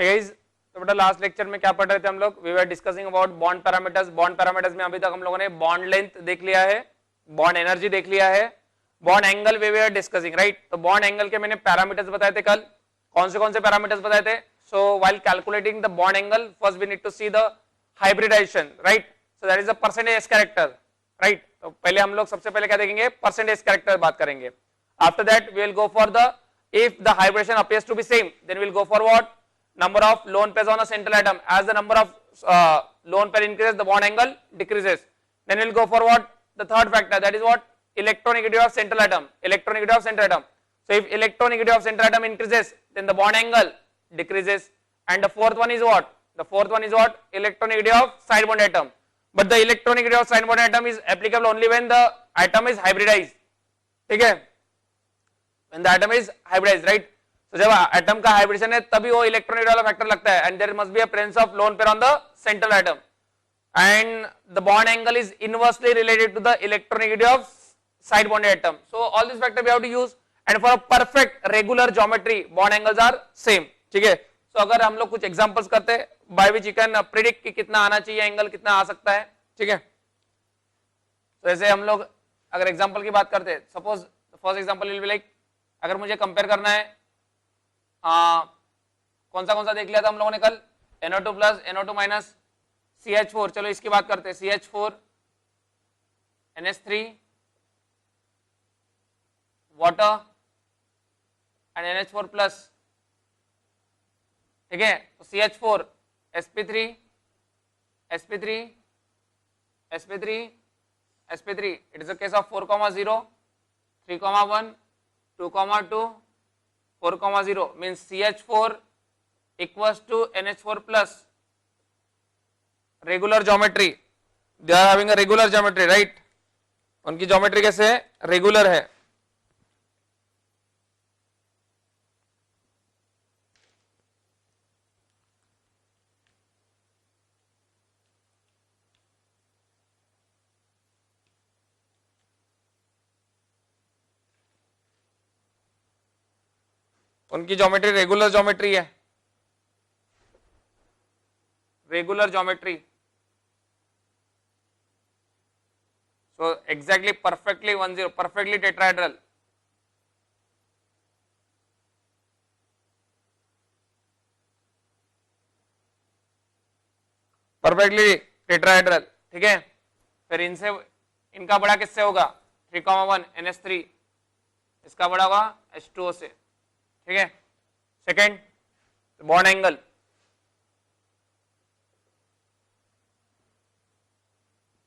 Guys, तो बेटा last lecture में क्या पढ़ रहे थे हम लोग? We were discussing about bond parameters. Bond parameters में अभी तक हम लोगों ने बॉन्ड लेंथ देख लिया है, बॉन्ड एनर्जी देख लिया है, bond angle we were discussing, right? तो बॉन्ड एंगल के मैंने पैरामीटर्स बताए थे कल। कौन से पैरामीटर्स बताए थे? So while calculating the bond angle, first we need to see the hybridization, right? So that is the percentage S character, right? तो पहले हम लोग सबसे पहले क्या देखेंगे? परसेंटेज कैरेक्टर बात करेंगे। After that we will go for the, if the hybridization appears to be same, then we'll go for what? Number of lone pairs on a central atom. As the number of lone pair increases, the bond angle decreases. Then we'll go for what? The third factor, that is what? Electronegativity of central atom. Electronegativity of central atom. So if electronegativity of central atom increases, then the bond angle decreases. And the fourth one is what? The fourth one is what? Electronegativity of side bond atom. But the electronegativity of side bond atom is applicable only when the atom is hybridized. ठीक है? When the atom is hybridized, right? So जब atom का hybridization है तभी वो electronegativity वाला factor लगता है, and there must be a presence of lone pair on the central atom, and the bond angle is inversely related to the electronegativity of side bonded atom. So all these factors we have to use, and for a perfect regular geometry bond angles are same. ठीक है? So अगर हम लोग कुछ examples करते हैं by which you can predict कि कितना आना चाहिए angle, कितना आ सकता है, ठीक है? तो ऐसे हम लोग अगर example की बात करते हैं, suppose the first example will be like, अगर मुझे कंपेयर करना है, कौन सा देख लिया था हम लोगों ने कल? NO2 plus NO2 minus CH4। चलो इसकी बात करते हैं, CH4 NH3 water and NH4 plus, ठीक है? तो CH4 sp3 sp3 sp3 sp3, it is a case of 4,0 3,1 2,2 4,0 means CH4 equals to NH4 plus regular geometry. They are having a regular geometry, right? उनकी geometry कैसे है? Regular है। उनकी geometry regular geometry है, regular geometry. So exactly perfectly 10, perfectly tetrahedral. Perfectly tetrahedral, ठीक है? फिर इनसे इनका बड़ा किससे होगा? 3,1 NH3, इसका बड़ा होगा H2O से, ठीक है? Second, bond angle.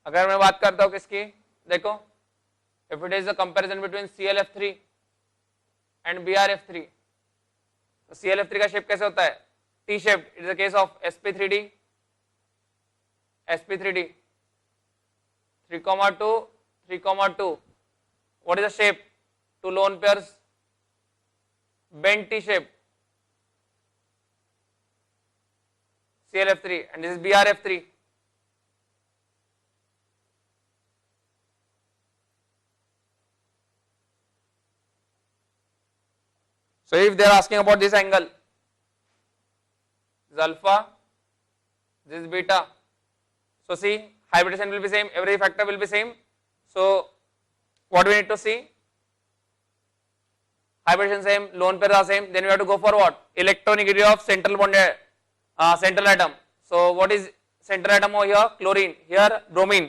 अगर मैं बात करता हूं किसकी, देखो, if it is the comparison between ClF3 and BrF3, तो ClF3 का शेप कैसे होता है? T shape. It is the case of sp3d 3,2 3,2, what is the shape? Two lone pairs, bent T shape, ClF3, and this is BrF3. So if they are asking about this angle, this is alpha, this is beta. So see, hybridization will be same, every factor will be same. So what we need to see? Hybridization same, lone pairs are same, then we have to go for what? Electronegativity of central bonded central atom. So what is central atom over here? Chlorine, here bromine.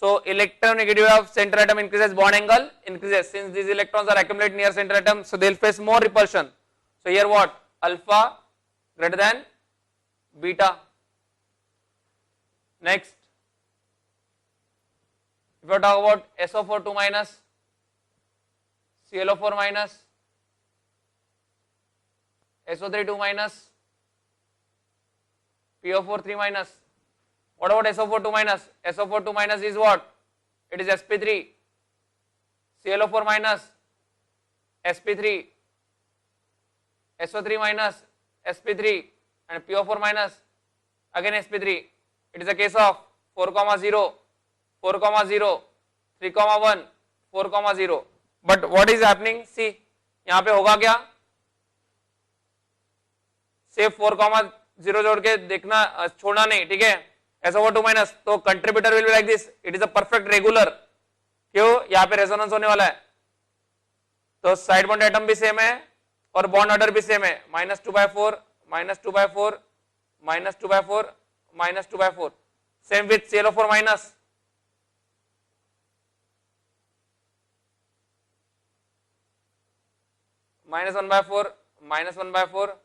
So electronegativity of central atom increases, bond angle increases. Since these electrons are accumulated near central atom, so they will face more repulsion. So here what? Alpha greater than beta. Next, if you talk about SO4 2 minus, ClO4 minus, SO3 2 minus, PO4 3 minus. What about SO4 2 minus? SO4 2 minus is what? It is sp3. ClO4 minus, sp3. SO3 minus, sp3, and PO4 minus, again sp3. It is a case of 4,0 4,0 3,1 4,0. But what is happening? See, यहाँ पे होगा क्या? Say 4, zero जोड़ के देखना, छोड़ना नहीं, ठीक है। SO2 माइनस, तो contributor will be like this, it is a perfect regular. क्यों? यहाँ पे रेजोनेंस होने वाला है, तो साइड बॉन्ड एटम भी सेम है और बॉन्ड ऑर्डर भी सेम है, -2/4 -2/4 -2/4 -2/4। Same with ClO4 minus, -1/4 -1/4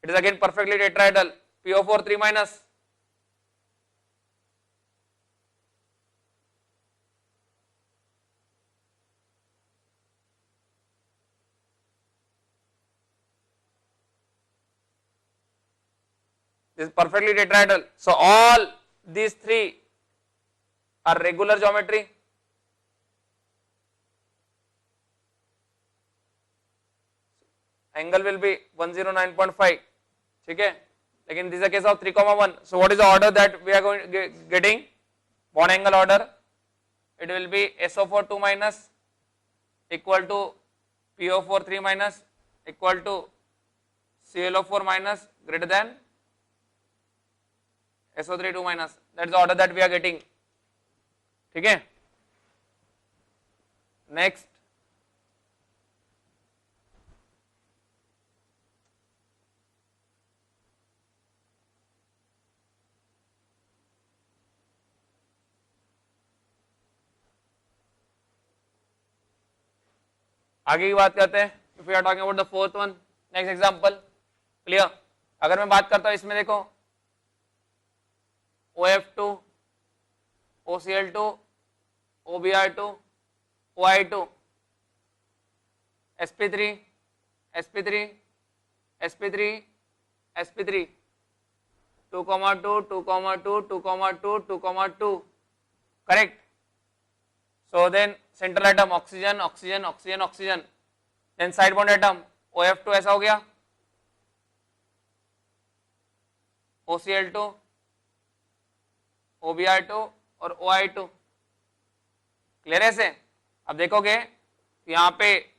it is again perfectly tetrahedral, PO4 3 minus, this is perfectly tetrahedral. So all these three are regular geometry. Angle will be 109.5, ठीक है। लेकिन this is a case of 3,1. So what is the order that we are going getting? Bond angle order. It will be SO4 2 minus equal to PO4 3 minus equal to ClO4 minus greater than SO3 2 minus. That is the order that we are getting, ठीक है। Next, आगे की बात करते हैं। If we are talking about the fourth one, next example, clear. अगर मैं बात करता हूं इसमें, देखो OF2 OCl2 OBr2 OI2 sp3 sp3 sp3 sp3 2,2 2,2 2,2 2,2, correct। So then central atom oxygen oxygen oxygen oxygen, then side bond atom OF2 ऐसा हो गया, OCl2 OBr2 और OI2, क्लियर है से। अब देखोगे यहाँ पे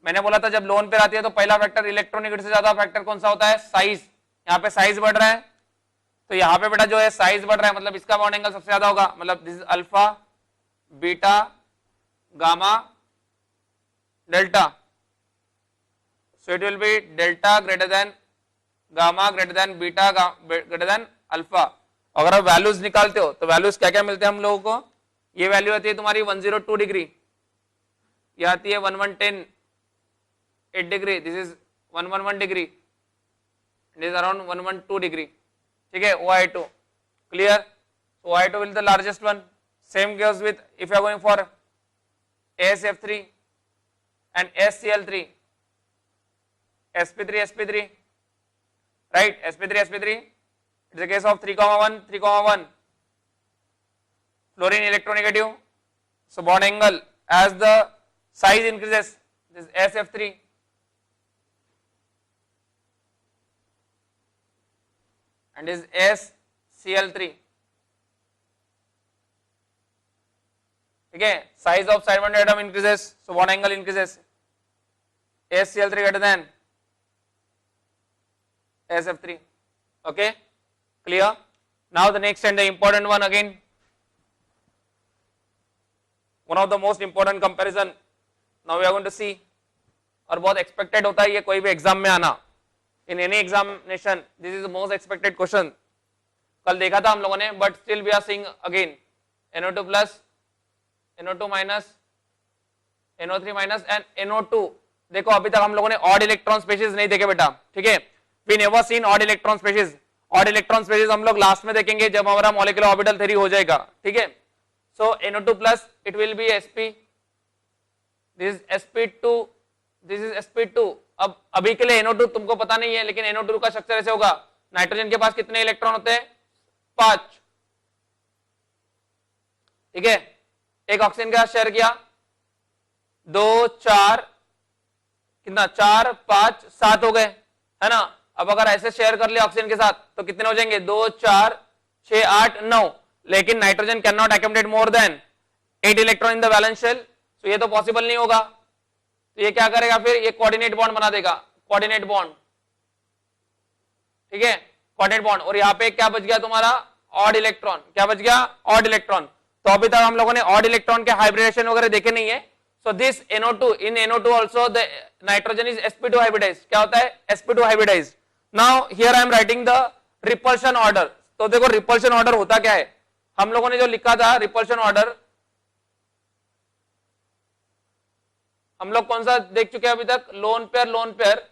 मैंने बोला था जब लोन पे आती है तो पहला फैक्टर इलेक्ट्रोनेगेटिव से ज्यादा फैक्टर कौन सा होता है? साइज। यहाँ पे साइज बढ़ रहा है, तो यहाँ पे बेटा जो है साइज बढ़ रहा है, मतलब इसका बॉन्ड एंगल सबसे ज्यादा होगा, मतलब this is alpha beta gamma delta. So it will be delta greater than gamma greater than beta greater than alpha. अगर आप वैल्यूज निकालते हो तो वैल्यूज क्या क्या मिलते हैं हम लोगों को? ये वैल्यू आती है तुम्हारी 102 डिग्री, ये आती है 118 degree, this is 111 degree, it is around 112 degree, ठीक है। OI2, clear. OI2 will the largest one. Same goes with if you are going for ASF3 and SCl3, sp3 sp3, right, sp3 sp3, it's a case of 3,1 3,1, fluorine electronegative, so bond angle as the size increases, this is SF3 and is SCl3, ठीक है। Size of side bond atom increases, so bond angle increases, SCl3 greater than SF3, okay, clear. Now the next and the important one again, one of the most important comparison now we are going to see, और बहुत expected होता है ये कोई भी exam में आना, in any examination this is the most expected question. कल देखा था हम लोगों ने, but still we are seeing again, NO2 plus NO2 minus NO3 minus and NO2। देखो अभी तक हम लोगों ने ऑड इलेक्ट्रॉन स्पेसीज नहीं देखे बेटा, ठीक है। We never seen odd electron species. Odd electron species हम लोग लास्ट में देखेंगे जब हमारा मॉलिक्यूलर ऑर्बिटल थ्योरी हो जाएगा, ठीक है। सो NO2 plus it will be sp, this is sp2, this is sp2। अब अभी के लिए NO2 तुमको पता नहीं है, लेकिन NO2 का स्ट्रक्चर ऐसे होगा, नाइट्रोजन के पास कितने इलेक्ट्रॉन होते हैं? 5, ठीक है। एक ऑक्सीजन के साथ शेयर किया, 2 4 कितना, 4 5 7 हो गए, है ना। अब अगर ऐसे शेयर कर लिया ऑक्सीजन के साथ तो कितने हो जाएंगे? 2 4 6 8 9, लेकिन nitrogen can not accommodate more than 8 electron in the valence shell, तो ये तो पॉसिबल नहीं होगा, तो ये क्या करेगा फिर, ये कोऑर्डिनेट बॉन्ड बना देगा, कोऑर्डिनेट बॉन्ड, ठीक है, कोऑर्डिनेट बॉन्ड। और यहाँ पे क्या बच गया तुम्हारा, ऑड इलेक्ट्रॉन, क्या बच गया, ऑड इलेक्ट्रॉन। तो अभी तक हम लोगों ने ऑड इलेक्ट्रॉन के हाइब्रिडेशन वगैरह देखे नहीं है। So this NO2, in NO2 also the nitrogen is sp2 hybridized, क्या होता है, sp2 hybridized. Now here I am writing the repulsion order. तो देखो रिपल्शन ऑर्डर होता क्या है, हम लोगों ने जो लिखा था रिपल्शन ऑर्डर, हम लोग कौन सा देख चुके हैं अभी तक, lone pair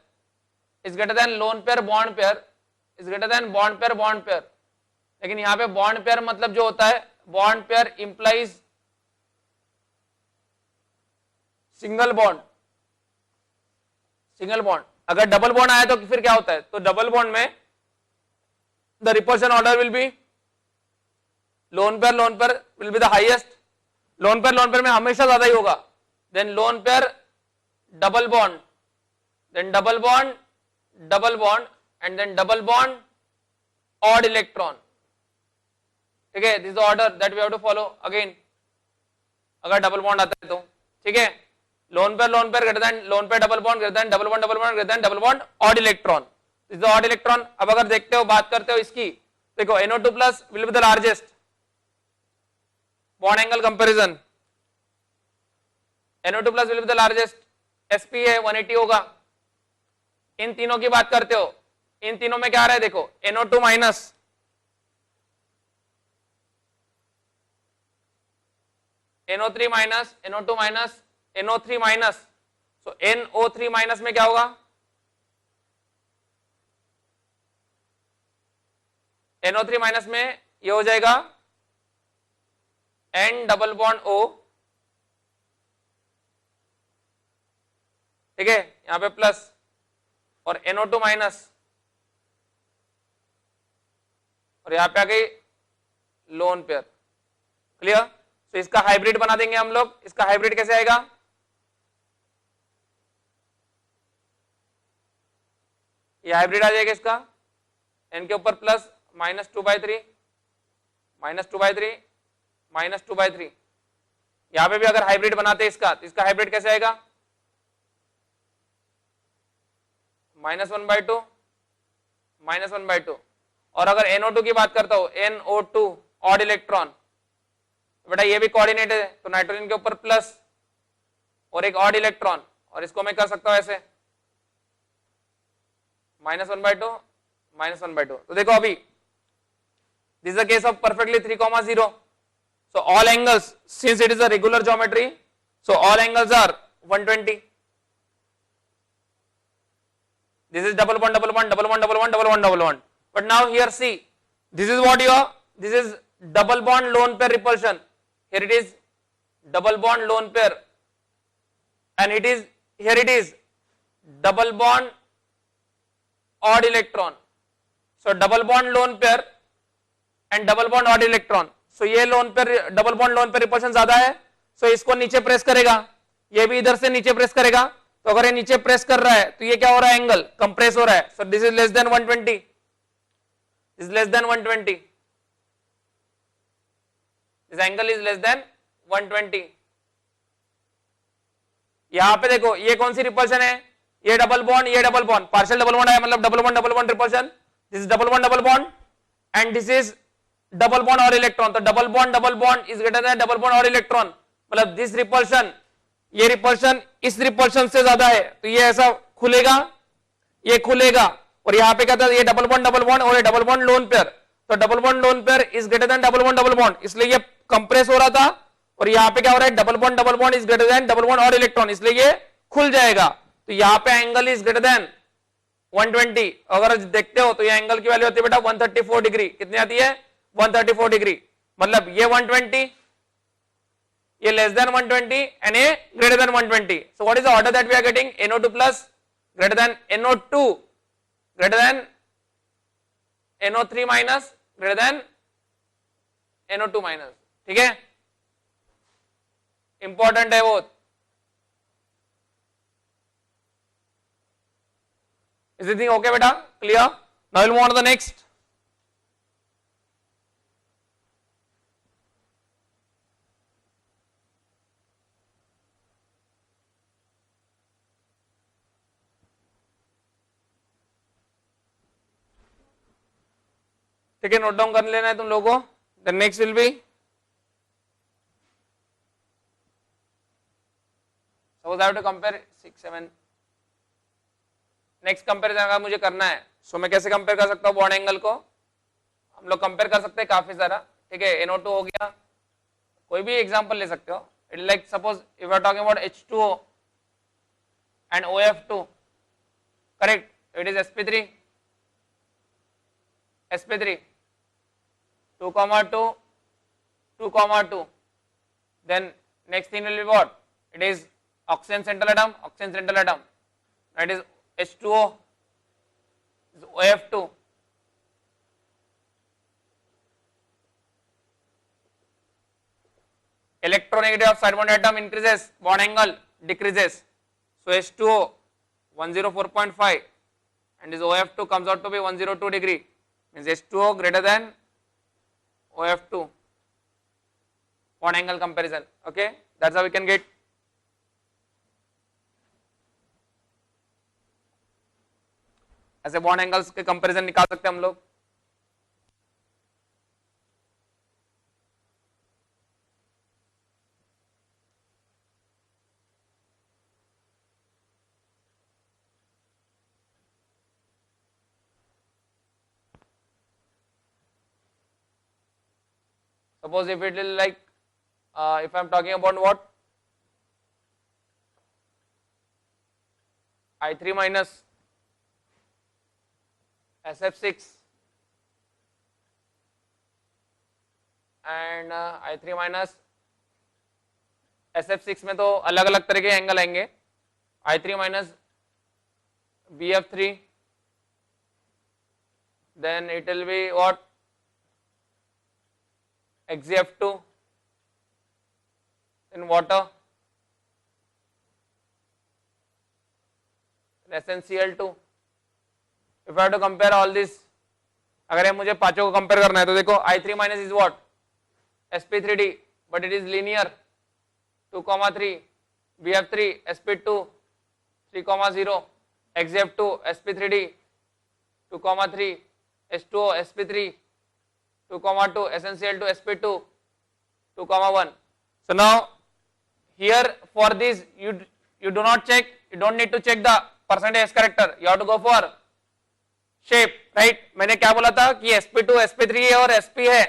is greater than lone pair bond pair is greater than bond pair. लेकिन यहां पे बॉन्ड पेयर मतलब जो होता है, bond pair implies single bond. अगर डबल बॉन्ड आया तो फिर क्या होता है, तो डबल बॉन्ड में the repulsion order will be lone pair will be the highest, lone pair में हमेशा ज्यादा ही होगा, then lone pair double bond, then double bond and then double bond odd electron, ठीक है, this is the order that we have to follow again, अगर double bond आता है तो, ठीक है, lone pair greater than lone pair double bond greater than double bond greater than double bond odd electron, this is the odd electron. अब अगर देखते हो, बात करते हो इसकी, देखो NO2 plus will be the largest, bond angle comparison, NO2 plus will be the largest, sp है 180 होगा। इन तीनों की बात करते हो, इन तीनों में क्या आ रहा है, देखो NO2 minus, NO3 minus, NO2 minus, NO3 minus, so NO3 minus में क्या होगा, NO3 माइनस में ये हो जाएगा N डबल बॉन्ड O, ठीक है, यहां पे प्लस, और NO2 माइनस, और यहां पे आ गई लोन पेयर, क्लियर। तो इसका हाइब्रिड बना देंगे हम लोग, इसका हाइब्रिड कैसे आएगा, ये हाइब्रिड आ जाएगा इसका, n के ऊपर प्लस -2/3 -2/3 यहां पे भी अगर हाइब्रिड बनाते हैं इसका, तो इसका हाइब्रिड कैसे आएगा, -1/2 और अगर NO2 की बात करता हूं, NO2 ऑड इलेक्ट्रॉन, बेटा ये भी कोऑर्डिनेट है, तो नाइट्रोजन के ऊपर प्लस और एक ऑड इलेक्ट्रॉन, और इसको मैं कर सकता हूं ऐसे -1/2 तो देखो अभी this is the case of perfectly 3,0, so all angles, since it is a regular geometry, so all angles are 120, this is double bond, but now here see, this is what your, this is double bond lone pair repulsion, here it is double bond lone pair, and it is, here it is double bond odd electron, so double bond lone pair and double bond odd electron, so ये loan pair, double bond lone pair repulsion ज्यादा है, सो इसको नीचे press करेगा, ये भी इधर से नीचे प्रेस करेगा, तो अगर ये नीचे प्रेस कर रहा है तो ये क्या हो रहा है, एंगल कंप्रेस हो रहा है, so this is less than 120, is less than 120, this angle is less than 120। यहां पे देखो ये कौन सी रिपल्शन है, ये डबल बॉन्ड, ये double bond, partial double bond है, मतलब double bond repulsion, this is double bond and this is double bond और इलेक्ट्रॉन, तो double bond is greater than double bond और इलेक्ट्रॉन, मतलब दिस रिपल्शन, ये रिपल्शन इस repulsion से ज्यादा है, तो ये ऐसा खुलेगा, ये खुलेगा, और यहाँ पे क्या था, ये डबल बॉन्ड और ये डबल बॉन्ड लोन पेयर, तो double bond loan pair is greater than double bond, इसलिए ये कंप्रेस हो रहा था, और यहाँ पे क्या हो रहा है, double bond is greater than double bond और इलेक्ट्रॉन, इसलिए ये खुल जाएगा, तो यहाँ पे एंगल इज ग्रेटर देन 120, अगर देखते हो तो ये एंगल की वैल्यू होती है बेटा 134 डिग्री, कितनी आती है 134 डिग्री, मतलब ये 120, ये लेस देन 120 एंड ये greater than 120, so what is the order that we are getting, NO2 plus greater than NO2 greater than NO3 minus greater than NO2 minus, ठीक है, इंपॉर्टेंट है वो, इज दिस थिंग ओके बेटा, clear, now will move on to the next. ठीक है, note down कर लेना है तुम लोगों को. The next will be suppose I have to compare 6 7. Next comparison अगर मुझे करना है, सो मैं कैसे कंपेयर कर सकता हूँ बॉन्ड एंगल को? हम लोग कंपेयर कर सकते हैं काफी सारा. ठीक है, NO2 हो गया, कोई भी एग्जांपल ले सकते हो. It like suppose if are talking about H2O and OF2, correct? It is sp3, 2,2, 2,2. Then next thing will be what? It is oxygen central atom. That is H2O, is OF2. Electronegativity of side bond atom increases, bond angle decreases. So H2O 104.5 and this OF2 comes out to be 102 degree, means H2O greater than OF2. Bond angle comparison. Okay, that's how we can get. ऐसे bond angles के comparison निकाल सकते हैं हम लोग. Suppose if it is like if I am talking about what, I3 minus SF6 and I3 minus SF6 में तो अलग अलग तरह के एंगल आएंगे. I3 minus BF3, then it will be what, XF2, then water, SnCl2. If I have to compare all this, अगर ये मुझे पांचों को कंपेयर करना है तो देखो I3 minus is what, sp3d, but it is linear, 2,3, BF3 sp2 3,0, XF2 sp3d 2,3, H2O sp3 2,2, SnCl2 sp2 2,1. So now here for this you do not check, you don't need to check the percentage S character, you have to go for shape, right? मैंने क्या बोला था कि sp2 sp3 है और sp है,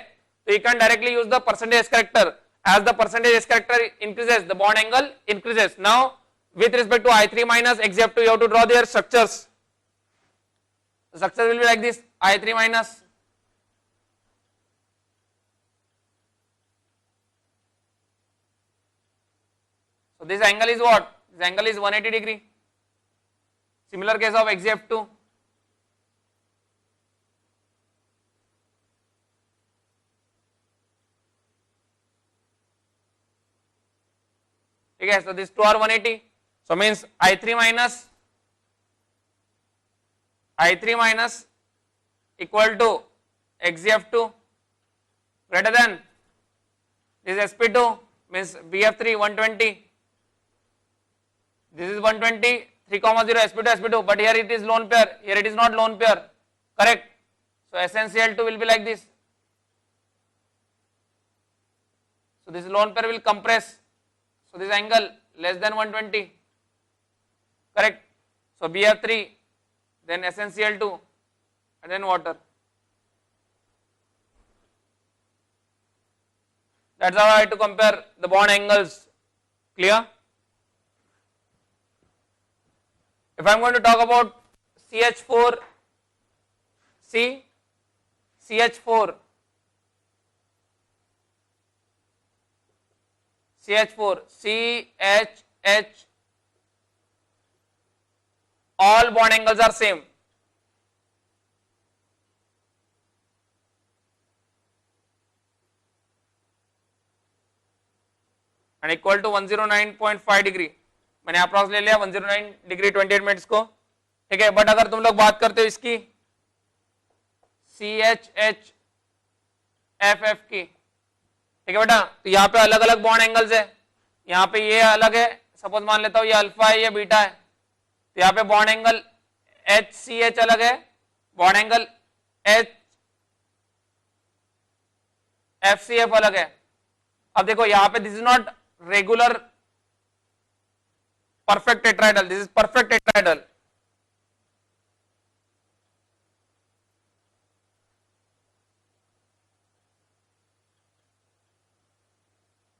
तो you can directly use the percentage S character. As the percentage S character increases, the bond angle increases. Now with respect to I3 minus XF2, you have to draw their structures. The structure will be like this: I3 minus so this angle is what? This angle is 180 degree. Similar case of XF2. Okay, so this 2 are 180. So means I3 minus equal to XF2 greater than this sp2, means BF3 120. This is 120, 3,0 sp2, but here it is lone pair, here it is not lone pair, correct? So SnCl2 will be like this. So this lone pair will compress, so this angle less than 120, correct? So BF3, then SnCl2, and then water. That's how I have to compare the bond angles. Clear? If I am going to talk about CH4, CH4, CH, all bond angles are same. And equal to 109.5 degree. मैंने approx ले लिया 109 degree 28 minutes को, ठीक है. But अगर तुम लोग बात करते हो इसकी CHHFF की, ठीक है बेटा, तो यहाँ पे अलग अलग बॉन्ड एंगल्स है. यहाँ पे ये अलग है, सपोज मान लेता हूँ ये अल्फा है, ये बीटा है, तो यहाँ पे बॉन्ड एंगल HCH अलग है, बॉन्ड एंगल FCF अलग है। अब देखो यहां पे this is not regular perfect tetrahedral, this is perfect tetrahedral.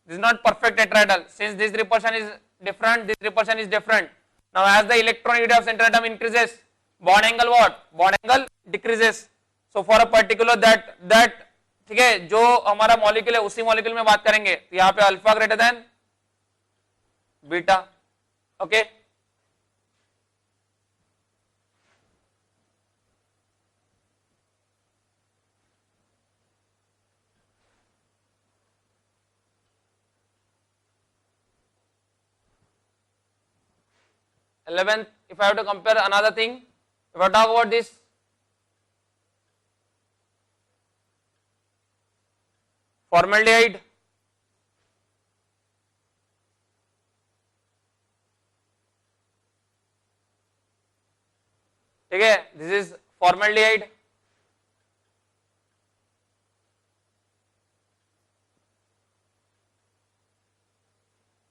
This is not perfect tetrahedral. Since this repulsion is different, this repulsion is different. Now as the electronegativity of center atom increases, bond angle what? Bond angle decreases. So for a particular that ठीक है, जो हमारा molecule है उसी molecule में बात करेंगे, तो यहाँ पे alpha greater than beta. Okay, eleventh, if I have to compare another thing, if I talk about this formaldehyde, ठीक है, this is formaldehyde,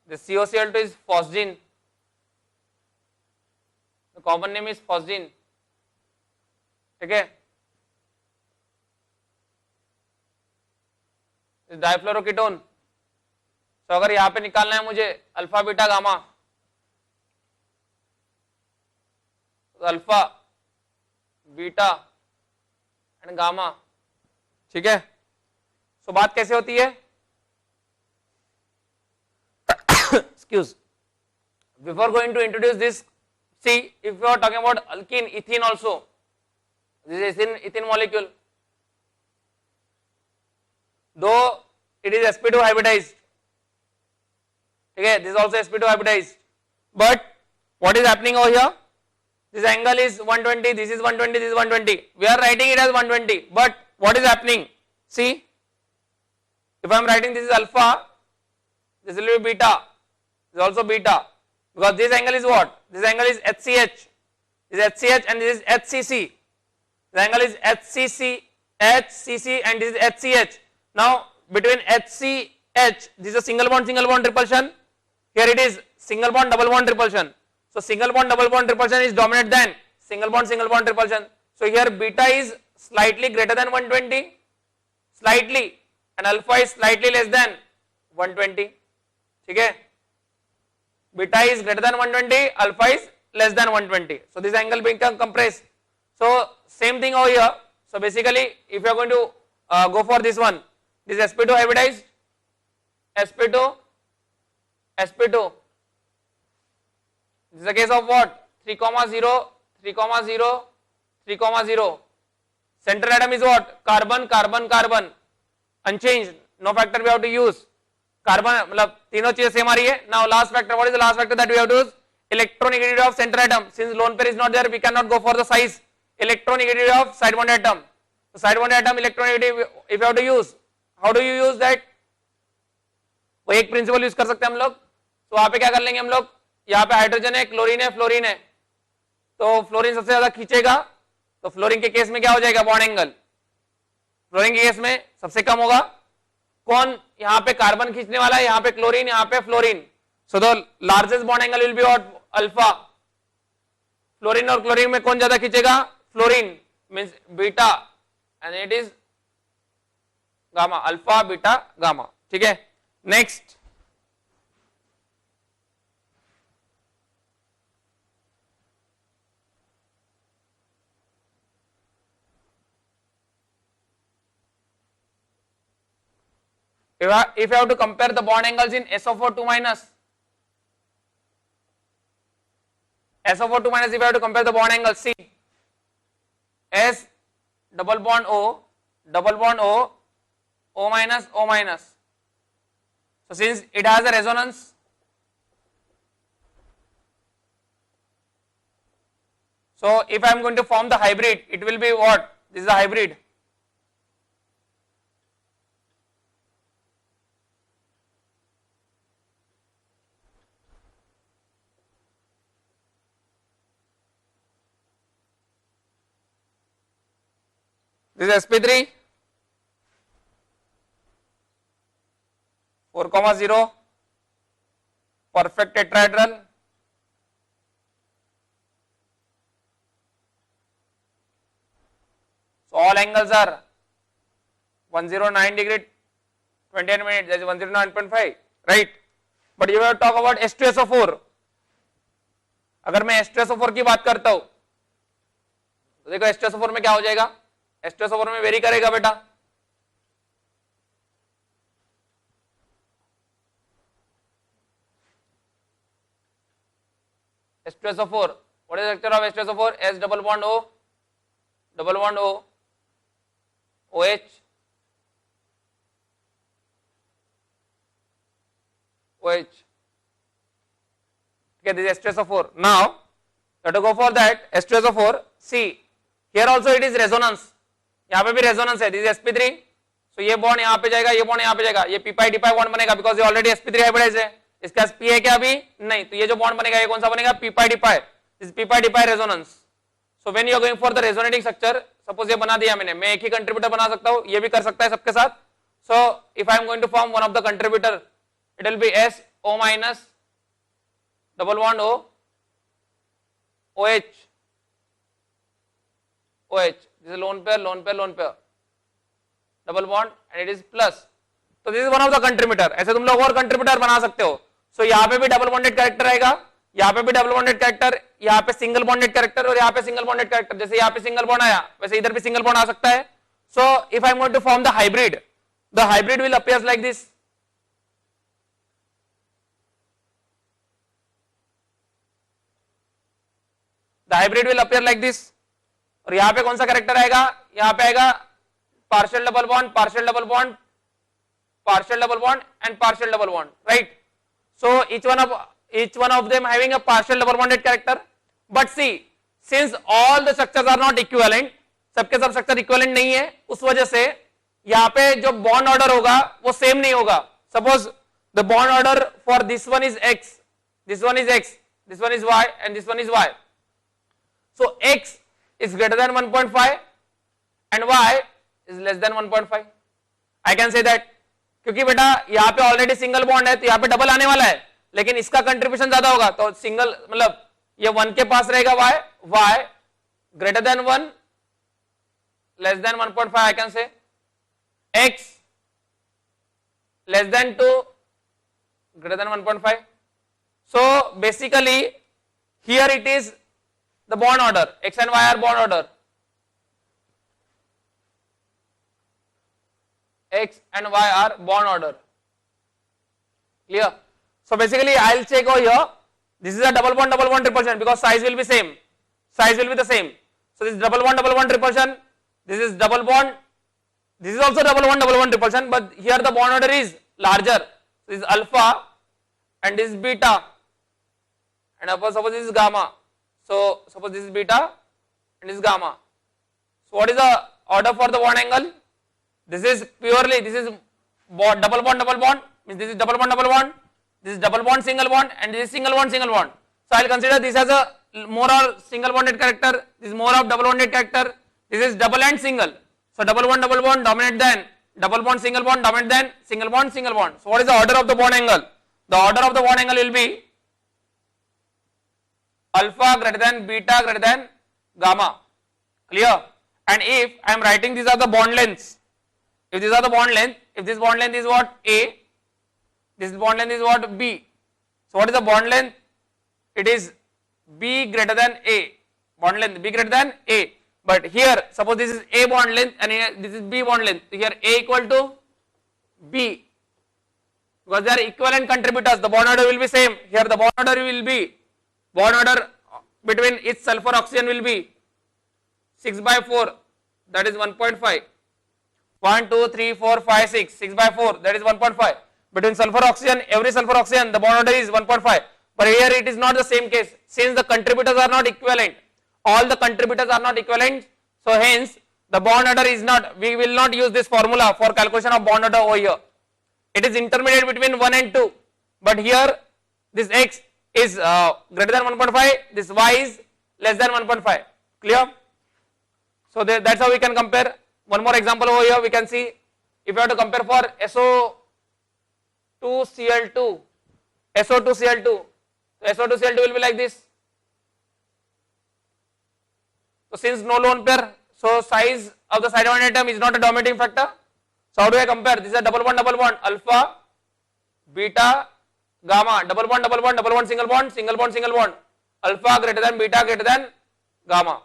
the COCl2 is phosgene, the common name is phosgene, ठीक है, डाइफ्लोरोकीटोन। तो अगर यहां पे निकालना है मुझे अल्फा बीटा गामा, तो अल्फा बीटा एंड गामा, ठीक है। सो बात कैसे होती है, excuse, before going to introduce this, see if you are talking about alkene, ethene also, this is ethene molecule, though it is sp2 hybridized, okay, this is also sp2 hybridized, but what is happening over here, this angle is 120, this is 120, this is 120, we are writing it as 120, but what is happening, see, if I am writing this is alpha, this will be beta, this is also beta, because this angle is what, this angle is HCH, this is HCH and this is HCC, this angle is HCC and this is HCH. Now between HCH, this is a single bond repulsion, here it is single bond double bond repulsion. So single bond double bond repulsion is dominant than single bond repulsion. So here beta is slightly greater than 120, slightly, and alpha is slightly less than 120, ठीक है, beta is greater than 120, alpha is less than 120. So this angle become compressed. So same thing over here. So basically if you are going to go for this one, this is sp2 hybridized, sp2, this is the case of what, 3, 0, 3, 0, 3, 0, center atom is what, carbon, unchanged, no factor we have to use, carbon मतलब तीनों चीजें same आ रही है। Now last factor, what is the last factor that we have to use, electronegativity of center atom, since lone pair is not there we cannot go for the size, electronegativity of side bond atom, so side bond atom electronegativity if you have to use, how do you use that, वो एक principal use कर सकते हैं हम लोग। तो वहां पे क्या कर लेंगे हम लोग, यहाँ पे हाइड्रोजन है, क्लोरीन है, फ्लोरीन है, तो फ्लोरीन सबसे ज्यादा खींचेगा, तो फ्लोरीन के केस में क्या हो जाएगा, बॉन्ड एंगल फ्लोरीन के केस में सबसे कम होगा, कौन, यहाँ पे कार्बन खींचने वाला है, यहाँ पे क्लोरीन, यहाँ पे fluorine, so the largest bond angle will be what, alpha, fluorine और क्लोरीन में कौन ज्यादा खींचेगा, fluorine means beta and it is gamma, alpha beta gamma, ठीक है। Next if you have to compare the bond angles in SO4 2 minus, SO4 2 minus, if you have to compare the bond angles, see S double bond O, O minus, O minus. So since it has a resonance, so if I am going to form the hybrid, it will be what, this is a hybrid, this is sp3, 4,0 perfect tetrahedral. So all angles are 109 degree 28 minutes, that is 109.5, right? But you have to talk about H2SO4. अगर मैं H2SO4 की बात करता हूं तो देखो H2SO4 में क्या हो जाएगा, H2SO4 में वेरी करेगा बेटा, H2SO4, what is the structure of H2SO4? S double bond O, double bond O, OH, OH. Okay, this is H2SO4. Now, let us go for that H2SO4. See, here also it is resonance. यहाँ पे भी resonance है. This is sp3. So ये bond यहाँ पे जाएगा, ये bond यहाँ पे जाएगा. ये p pi d pi bond बनेगा because ये already sp3 hybridized है. इसका p है क्या अभी? नहीं. तो ये जो bond बनेगा ये कौन सा बनेगा? p pi d pi. This is p pi d pi resonance. So when you are going for the resonating structure, suppose ये बना दिया मैंने, मैं एक ही contributor बना सकता हूँ, ये भी कर सकता है सबके साथ. So if I am going to form one of the contributor, it will be S O minus double bond O, OH, OH. This is lone pair, lone pair, lone pair, double bond, and it is plus. So this is one of the contributor. ऐसे तुम लोग और contributor बना सकते हो. So यहाँ पे भी double bonded character आएगा, यहाँ पे भी double bonded character, यहाँ पे single bonded character और यहाँ पे single bonded character. जैसे यहाँ पे single bond आया, वैसे इधर भी single bond आ सकता है. So if I am going to form the hybrid will appear like this. The hybrid will appear like this. और यहाँ पे कौन सा कैरेक्टर आएगा, यहाँ पे आएगा partial double bond, partial double bond, partial double bond and partial double bond, right? So each one of them having a partial double bonded character. But see, since all the structures are not equivalent, सबके सब structure equivalent नहीं है, उस वजह से यहाँ पे जो bond order होगा वो same नहीं होगा. Suppose the bond order for this one is X, this one is X, this one is Y and this one is Y. So X is greater than 1.5 and Y is less than 1.5. I can say that क्योंकि बेटा यहाँ पे already single bond है तो यहाँ पे double आने वाला है, लेकिन इसका कंट्रीब्यूशन ज्यादा होगा तो सिंगल मतलब ये 1 के पास रहेगा Y greater than 1 less than 1.5. I can say X less than 2 greater than 1.5. So basically here it is the bond order, X and Y are bond order, X and Y are bond order. Clear? So basically I will check over here, this is a double bond repulsion because size will be same, size will be the same. So this is double bond repulsion, this is double bond, this is also double bond repulsion, but here the bond order is larger. So this is alpha and this is beta, and suppose this is gamma. So suppose this is beta and this is gamma. So what is the order for the bond angle? This is purely, this is double bond, means this is double bond, this is double bond, single bond, and this is single bond. So I will consider this as a more or single bonded character, this is more of double bonded character, this is double and single. So double bond dominate than double bond dominate than single bond. So what is the order of the bond angle? The order of the bond angle will be alpha greater than beta greater than gamma. Clear? And if I am writing these are the bond lengths, if these are the bond length, if this bond length is what A, this bond length is what B. So what is the bond length? It is B greater than A. Bond length B greater than A. But here suppose this is A bond length and here this is B bond length. So here A equal to B. Because they are equivalent contributors, the bond order will be same. Here the bond order will be, bond order between each sulfur oxygen will be 6 by 4, that is 1.5. 1, 2, 3, 4, 5, 6, 6 by 4, that is 1.5. Between sulfur oxygen, every sulfur oxygen, the bond order is 1.5. But here it is not the same case, since the contributors are not equivalent. All the contributors are not equivalent, so hence the bond order is not, we will not use this formula for calculation of bond order over here. It is intermediate between 1 and 2. But here this X is greater than 1.5, this Y is less than 1.5. Clear? So that's how we can compare. One more example over here we can see, if you have to compare for 2Cl2, SO2Cl2. So SO2Cl2 will be like this. So since no lone pair, so size of the side bond atom is not a dominating factor. So how do I compare? This is a double bond, alpha, beta, gamma, double bond, single bond, single bond, single bond, alpha greater than beta greater than gamma.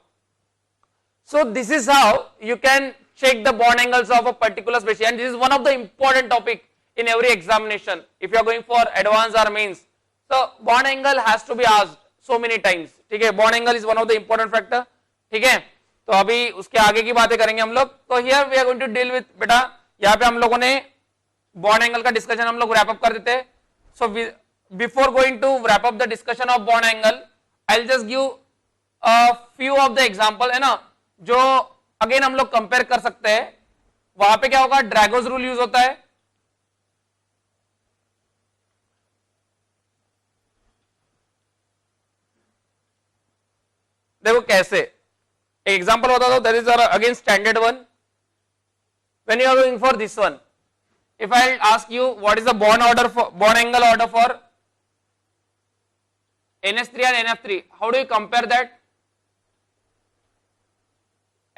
So this is how you can check the bond angles of a particular species, and this is one of the important topic in every examination if you are going for advanced or mains. So bond angle has to be asked so many times. ठीक है, bond angle is one of the important factor. ठीक है, तो अभी उसके आगे की बातें करेंगे हम लोग. तो here we are going to deal with, बेटा यहाँ पे हम लोगों ने bond angle का डिस्कशन हम लोग wrap up कर देते हैं. So before going to wrap up the discussion of bond angle, I'll just give a few of the example, है ना, जो अगेन हम लोग कंपेयर कर सकते हैं. वहां पे क्या होगा, ड्रैगोस रूल यूज होता है. देखो कैसे, एक एग्जांपल बता दो. That is again standard one. When you are going for this one, if I ask you what is the bond order for, bond angle order for NH3 and NF3, how do you compare that?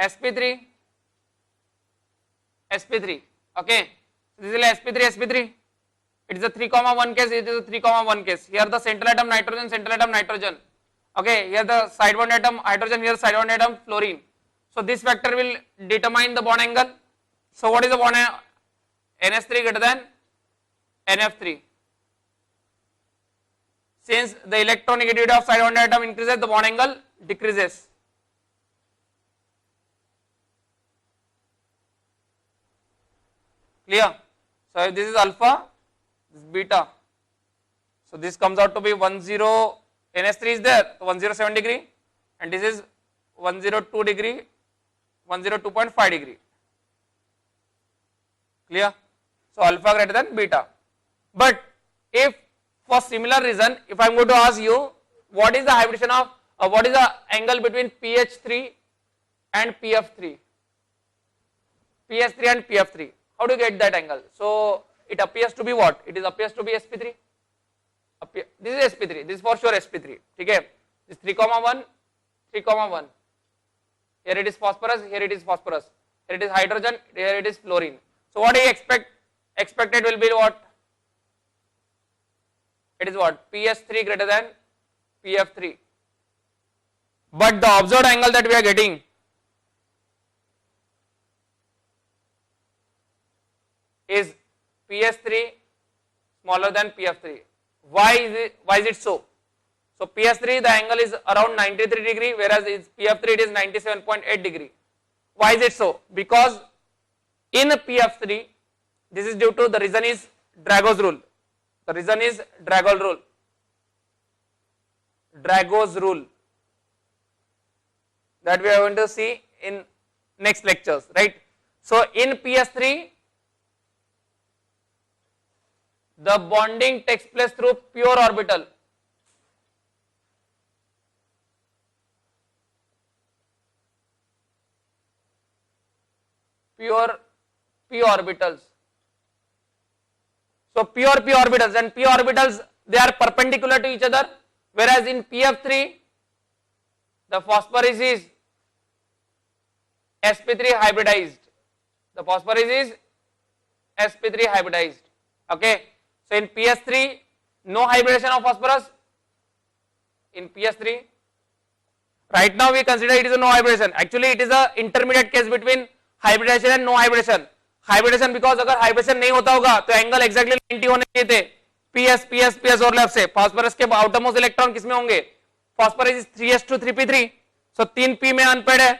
sp3, sp3, okay, this is sp3, it is a 3,1 case, it is a 3,1 case. Here the central atom nitrogen, okay, here the side bond atom hydrogen, here side bond atom fluorine. So this factor will determine the bond angle. So what is the bond, NH3 greater than NF3. Since the electronegativity of side bond atom increases, the bond angle decreases. Clear? So if this is alpha, this is beta. So this comes out to be 10, NH3 is there, so 107 degree, and this is 102 degree, 102.5 degree. Clear? So alpha greater than beta. But if for similar reason, if I am going to ask you what is the hybridization of, what is the angle between PH3 and PF3, PH3 and PF3, how do you get that angle? So it appears to be what? It appears to be sp3. This is sp3. This is for sure sp3. Okay. This 3,1, 3,1. Here it is phosphorus. Here it is phosphorus. Here it is hydrogen. Here it is fluorine. So what do you expect? Expected will be what? It is what? PS3 greater than PF3. But the observed angle that we are getting is PS3 smaller than PF3. Why is it so? So PS3 the angle is around 93 degree, whereas in PF3 it is 97.8 degree. Why is it so? Because in PF3, this is due to, the reason is Dragos rule. The reason is Dragos rule. Dragos rule that we are going to see in next lectures, right? So in PS3, the bonding takes place through pure orbital. Pure p orbitals. So pure p orbitals, and p orbitals, they are perpendicular to each other, whereas in PF3 the phosphorus is sp3 hybridized. The phosphorus is sp3 hybridized. Okay. So in PS3 no hybridization of phosphorus. In PS3 right now we consider it is a no hybridization. Actually it is a intermediate case between hybridization and no hybridization. Hybridization because अगर hybridization नहीं होता होगा तो angle exactly 90 होने चाहिए थे. PS overlap से phosphorus के आउटरमोस्ट इलेक्ट्रॉन किसमें होंगे? Phosphorus 3s2 3p3. सो 3p में अनपेड है,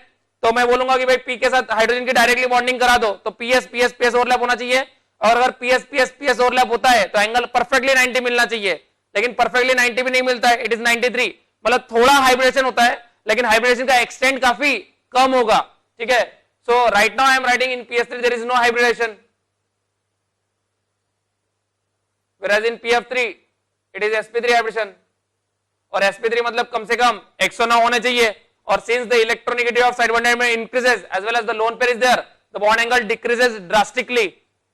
तो मैं बोलूंगा कि भाई p के साथ हाइड्रोजन की डायरेक्टली बॉन्डिंग करा दो, तो PS ओवरलैप होना चाहिए. और अगर PS ओवरलैप होता है तो एंगल परफेक्टली 90 मिलना चाहिए, लेकिन परफेक्टली 90 भी नहीं मिलता है, इट इज 93. मतलब थोड़ा हाइब्रिडेशन होता है, लेकिन हाइब्रिडेशन का एक्सटेंट काफी कम होगा. ठीक है. So right now I am writing in PS3 there is no hybridization, whereas in PF3 it is sp3 hybridization. और sp3 मतलब कम से कम 109 होने चाहिए. और since the electronegativity of side bond atom increases as well as the lone pair is there, the bond angle decreases drastically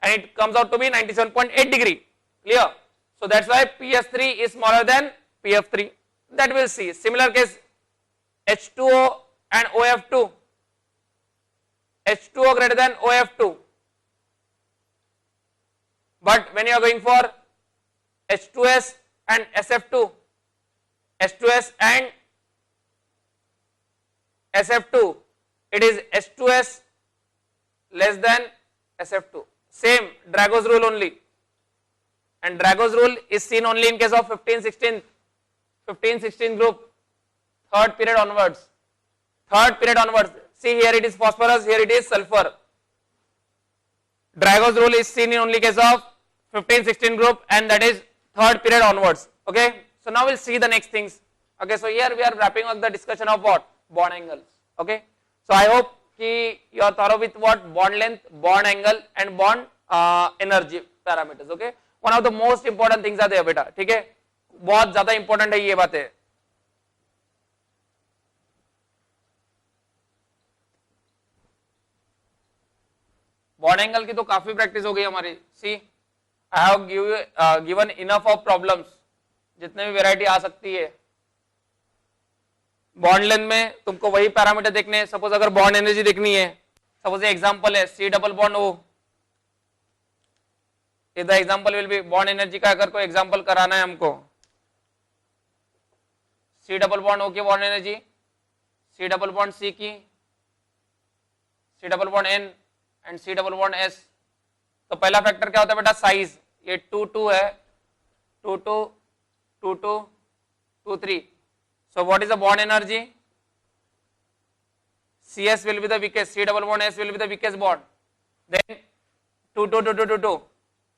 and it comes out to be 97.8 degree. Clear? So that's why PS3 is smaller than PF3. That we'll see. Similar case H2O and OF2. H2O greater than OF2. But when you are going for H2S and SF2, H2S and SF2, it is H2S less than SF2. Same Drago's rule only. And Drago's rule is seen only in case of 15-16 group, third period onwards. See, here it is phosphorus, here it is sulfur. Drago's rule is seen in only case of 15-16 group, and that is third period onwards. Okay. So now we'll see the next things. Okay. So here we are wrapping up the discussion of what? Bond angles. Okay. So I hope कि you are thorough with what? Bond length, bond angle and bond energy parameters. Okay. One of the most important things are there बेटा. ठीक है. बहुत ज्यादा important है ये बातें. Bond angle की तो काफी प्रैक्टिस हो गई हमारी. See I have given enough of problems, जितने भी वेराइटी आ सकती है. बॉन्ड लेंथ में तुमको वही पैरामीटर देखने हैं. सपोज अगर बॉन्ड एनर्जी देखनी है, सपोज एग्जांपल है C double bond O, the example will be bond energy का. अगर कोई एग्जांपल कराना है हमको, सी डबल बॉन्ड ओ की bond energy, C double bond C की, C double bond N and C double bond S. तो पहला फैक्टर क्या होता है बेटा? साइज. ये 2 है, 2 2 2 3. So what is the bond energy? CS will be the weakest, C double bond S will be the weakest bond. Then 2 2 2 2 2 2.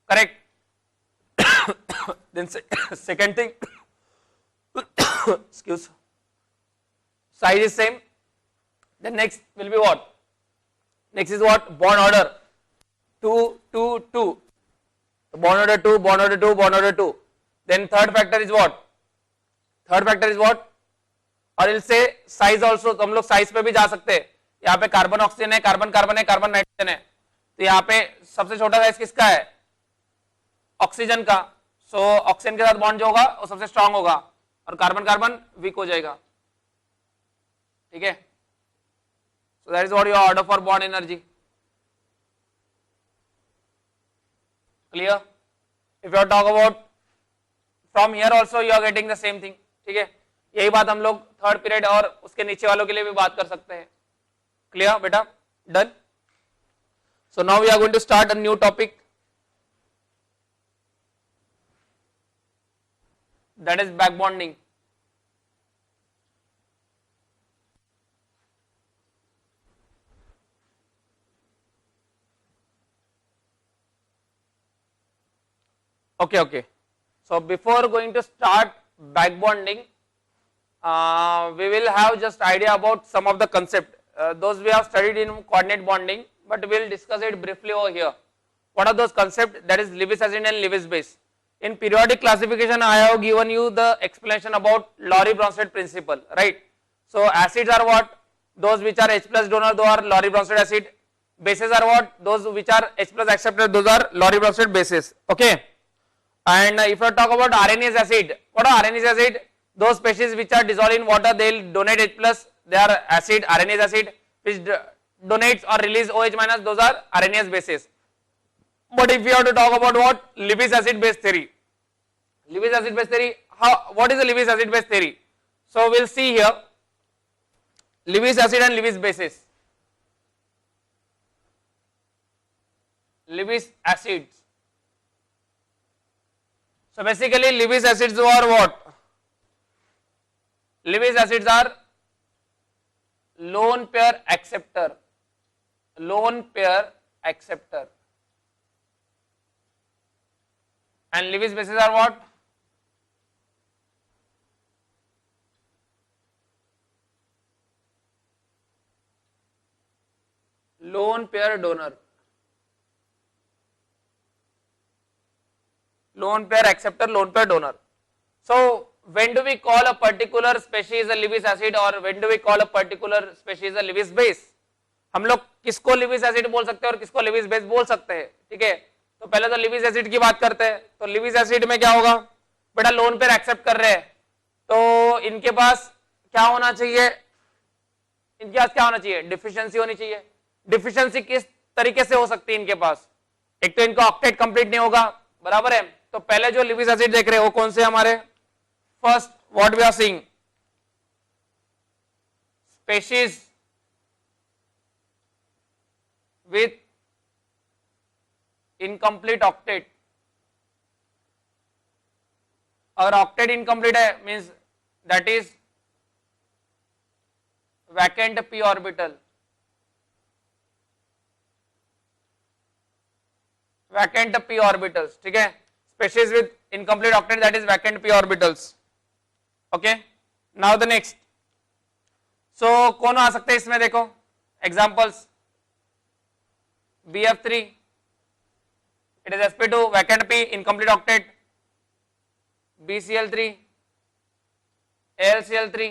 Correct. Then second thing, excuse, size is same. Then next will be what? Next is what? Bond order. 2 2 2. Bond order 2, bond order 2, bond order 2. Then third factor is what? Third factor is what? और इनसे size also. तो हम लोग size पे भी जा सकते हैं. यहाँ पे कार्बन ऑक्सीजन है, कार्बन कार्बन है, कार्बन नाइट्रोजन है. तो यहाँ पे सबसे छोटा साइज किसका है? ऑक्सीजन का. सो ऑक्सीजन के साथ बॉन्ड जो होगा वो सबसे स्ट्रांग होगा और कार्बन कार्बन वीक हो जाएगा. ठीक है. So that is what your order for bond energy. Clear? If you talk about from here also you are getting the same thing. ठीक है. यही बात हम लोग थर्ड पीरियड और उसके नीचे वालों के लिए भी बात कर सकते हैं. क्लियर बेटा? Done. So now we are going to start a new topic, that is back bonding. Okay. So before going to start back bonding, we will have just idea about some of the concept. Those we have studied in coordinate bonding, but we will discuss it briefly over here. What are those concepts? That is Lewis acid and Lewis base. In periodic classification, I have given you the explanation about Lowry-Bronsted principle, right? So acids are what? Those which are H plus donor, those are Lowry-Bronsted acid. Bases are what? Those which are H plus acceptor, those are Lowry-Bronsted bases. Okay. And if I talk about arenase acid, what are arenase acid? Those species which are dissolved in water, they will donate H plus, they are acid, arenase acid, which donates or release OH minus, those are aranase bases. But if we have to talk about what? Lewis acid base theory. Lewis acid base theory, what is the Lewis acid base theory? So we will see here, Lewis acid and Lewis bases. Lewis acids. So basically Lewis acids are what? Lewis acids are lone pair acceptor. Lone pair acceptor. And Lewis bases are what? Lone pair donor. Lone pair acceptor, lone pair donor. So when do we call a particular species a Lewis acid or when do we call a particular species a Lewis base? हम लोग किसको Lewis acid बोल सकते हैं और किसको Lewis base बोल सकते हैं. ठीक है. तो पहले तो लिविस एसिड की बात करते हैं। तो लिविस एसिड में क्या होगा बेटा, लोन पेयर एक्सेप्ट कर रहे हैं, तो इनके पास क्या होना चाहिए, इनके पास क्या होना चाहिए, डिफिशियंसी होनी चाहिए। डिफिशियंसी किस तरीके से हो सकती है इनके पास, एक तो इनका ऑक्टेट कंप्लीट नहीं होगा, बराबर है। तो पहले जो लिविस एसिड देख रहे हैं वो कौन से हमारे, first what we are seeing, species with incomplete octet. अगर ऑक्टेट इनकम्प्लीट है means that is vacant p orbital, vacant p orbitals, ठीक है। Species with incomplete octet that is vacant p orbitals, okay. Now the next, so कौन आ सकते हैं इसमें, देखो examples, BF3 it is sp2 vacant p incomplete octet, BCl3 AlCl3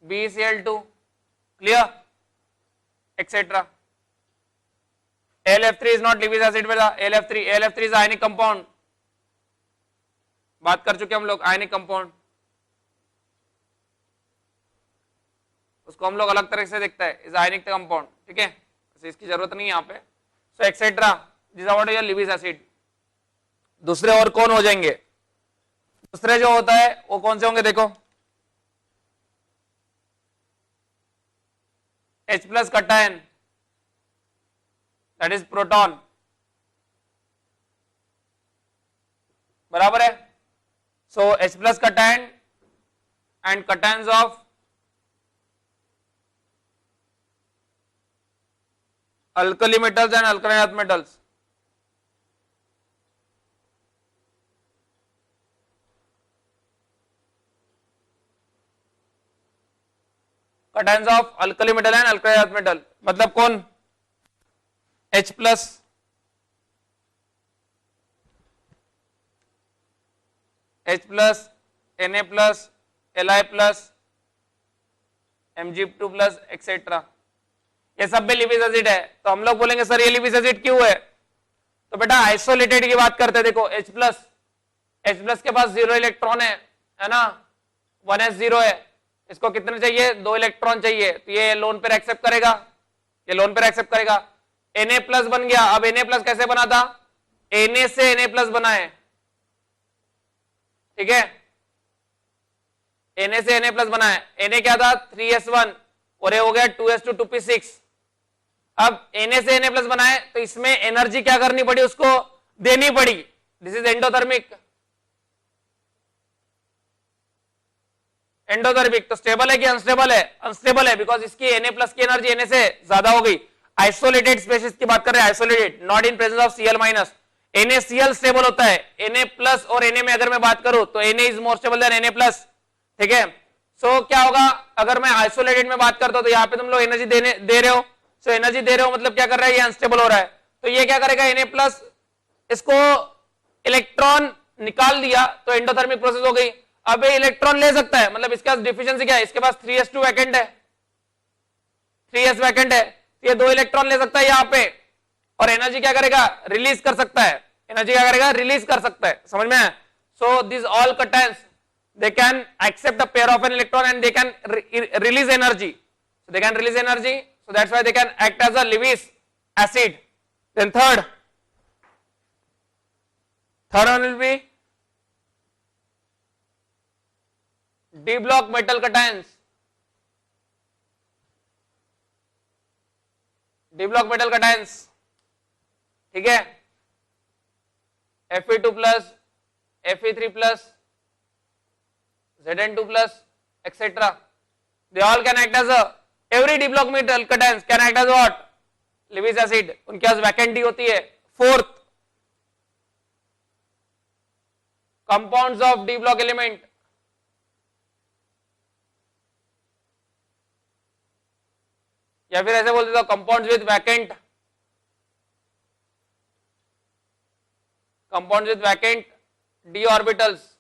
BeCl2 clear etc. AlF3 is not Lewis acid with AlF3 is ionic compound, बात कर चुके हम लोग आयनिक कंपाउंड, उसको हम लोग अलग तरह से देखता है, इज आयनिक कंपाउंड, ठीक है, इसकी जरूरत नहीं है यहाँ पे। So etcetera this what is Lewis acid. दूसरे और कौन हो जाएंगे, दूसरे जो होता है वो कौन से होंगे, देखो H plus cation that is proton, बराबर है। सो H plus cation and cations of alkali metals and alkaline earth metals, cations of alkali metal and alkaline earth metal मतलब कौन, H plus Na plus Li plus Mg2 plus etcetera, ये सब भी Lewis acid है। तो हम लोग बोलेंगे सर ये लिविस एसिड क्यों है, तो बेटा आइसोलेटेड की बात करते हैं। देखो H प्लस के पास 0 इलेक्ट्रॉन है ना, 1s0 है, इसको कितने चाहिए, 2 इलेक्ट्रॉन चाहिए, तो ये लोन पेयर एक्सेप्ट करेगा, ये लोन पेयर एक्सेप्ट करेगा। Na प्लस बन गया, अब Na प्लस कैसे बना था, Na से Na प्लस बना है, ठीक है, Na से Na प्लस बना है। Na क्या था 3s1 और ये हो गया 2s2 2p6। अब Na से Na प्लस बनाए तो इसमें एनर्जी क्या करनी पड़ी, उसको देनी पड़ी, दिस इज एंडोथर्मिक, एंडोथर्मिक। तो स्टेबल है कि अनस्टेबल है, अनस्टेबल है, बिकॉज इसकी Na प्लस की एनर्जी Na से ज्यादा हो गई। आइसोलेटेड स्पेशीज की बात कर रहे हैं, isolated not in presence of Cl minus. NaCl stable होता है, Na प्लस और Na में अगर मैं बात करूं तो Na is more stable then Na plus, ठीक है। सो क्या होगा, अगर मैं आइसोलेटेड में बात करता हूं तो यहाँ पे तुम लोग एनर्जी दे रहे हो, सो एनर्जी दे रहे हो मतलब क्या कर रहा है, ये अनस्टेबल हो रहा है, तो ये क्या करेगा Na प्लस, इसको इलेक्ट्रॉन निकाल दिया तो एंडोथर्मिक प्रोसेस हो गई। अब ये इलेक्ट्रॉन ले सकता है, मतलब इसके पास डिफिशियंसी क्या है, इसके पास 3s2 वैकेंट है, 3s वैकेंट है, ये 2 इलेक्ट्रॉन ले सकता है यहाँ पे, और एनर्जी क्या करेगा, रिलीज कर सकता है, एनर्जी क्या करेगा, रिलीज कर सकता है, समझ में आया। So this all cations they can accept a pair of an electron and they can release energy, so they can release energy, so that's why they can act as a Lewis acid. Then third one will be d block metal cations, d block metal cations, ठीक है, Fe2 plus Fe3 plus Zn2 plus etc. They all can act as a, every d block metal cations can act as what, Lewis acid, उनके पास vacant होती है। Fourth, compounds of D block element, या फिर ऐसे बोल देता हूं compounds with vacant, compounds with vacant d orbitals,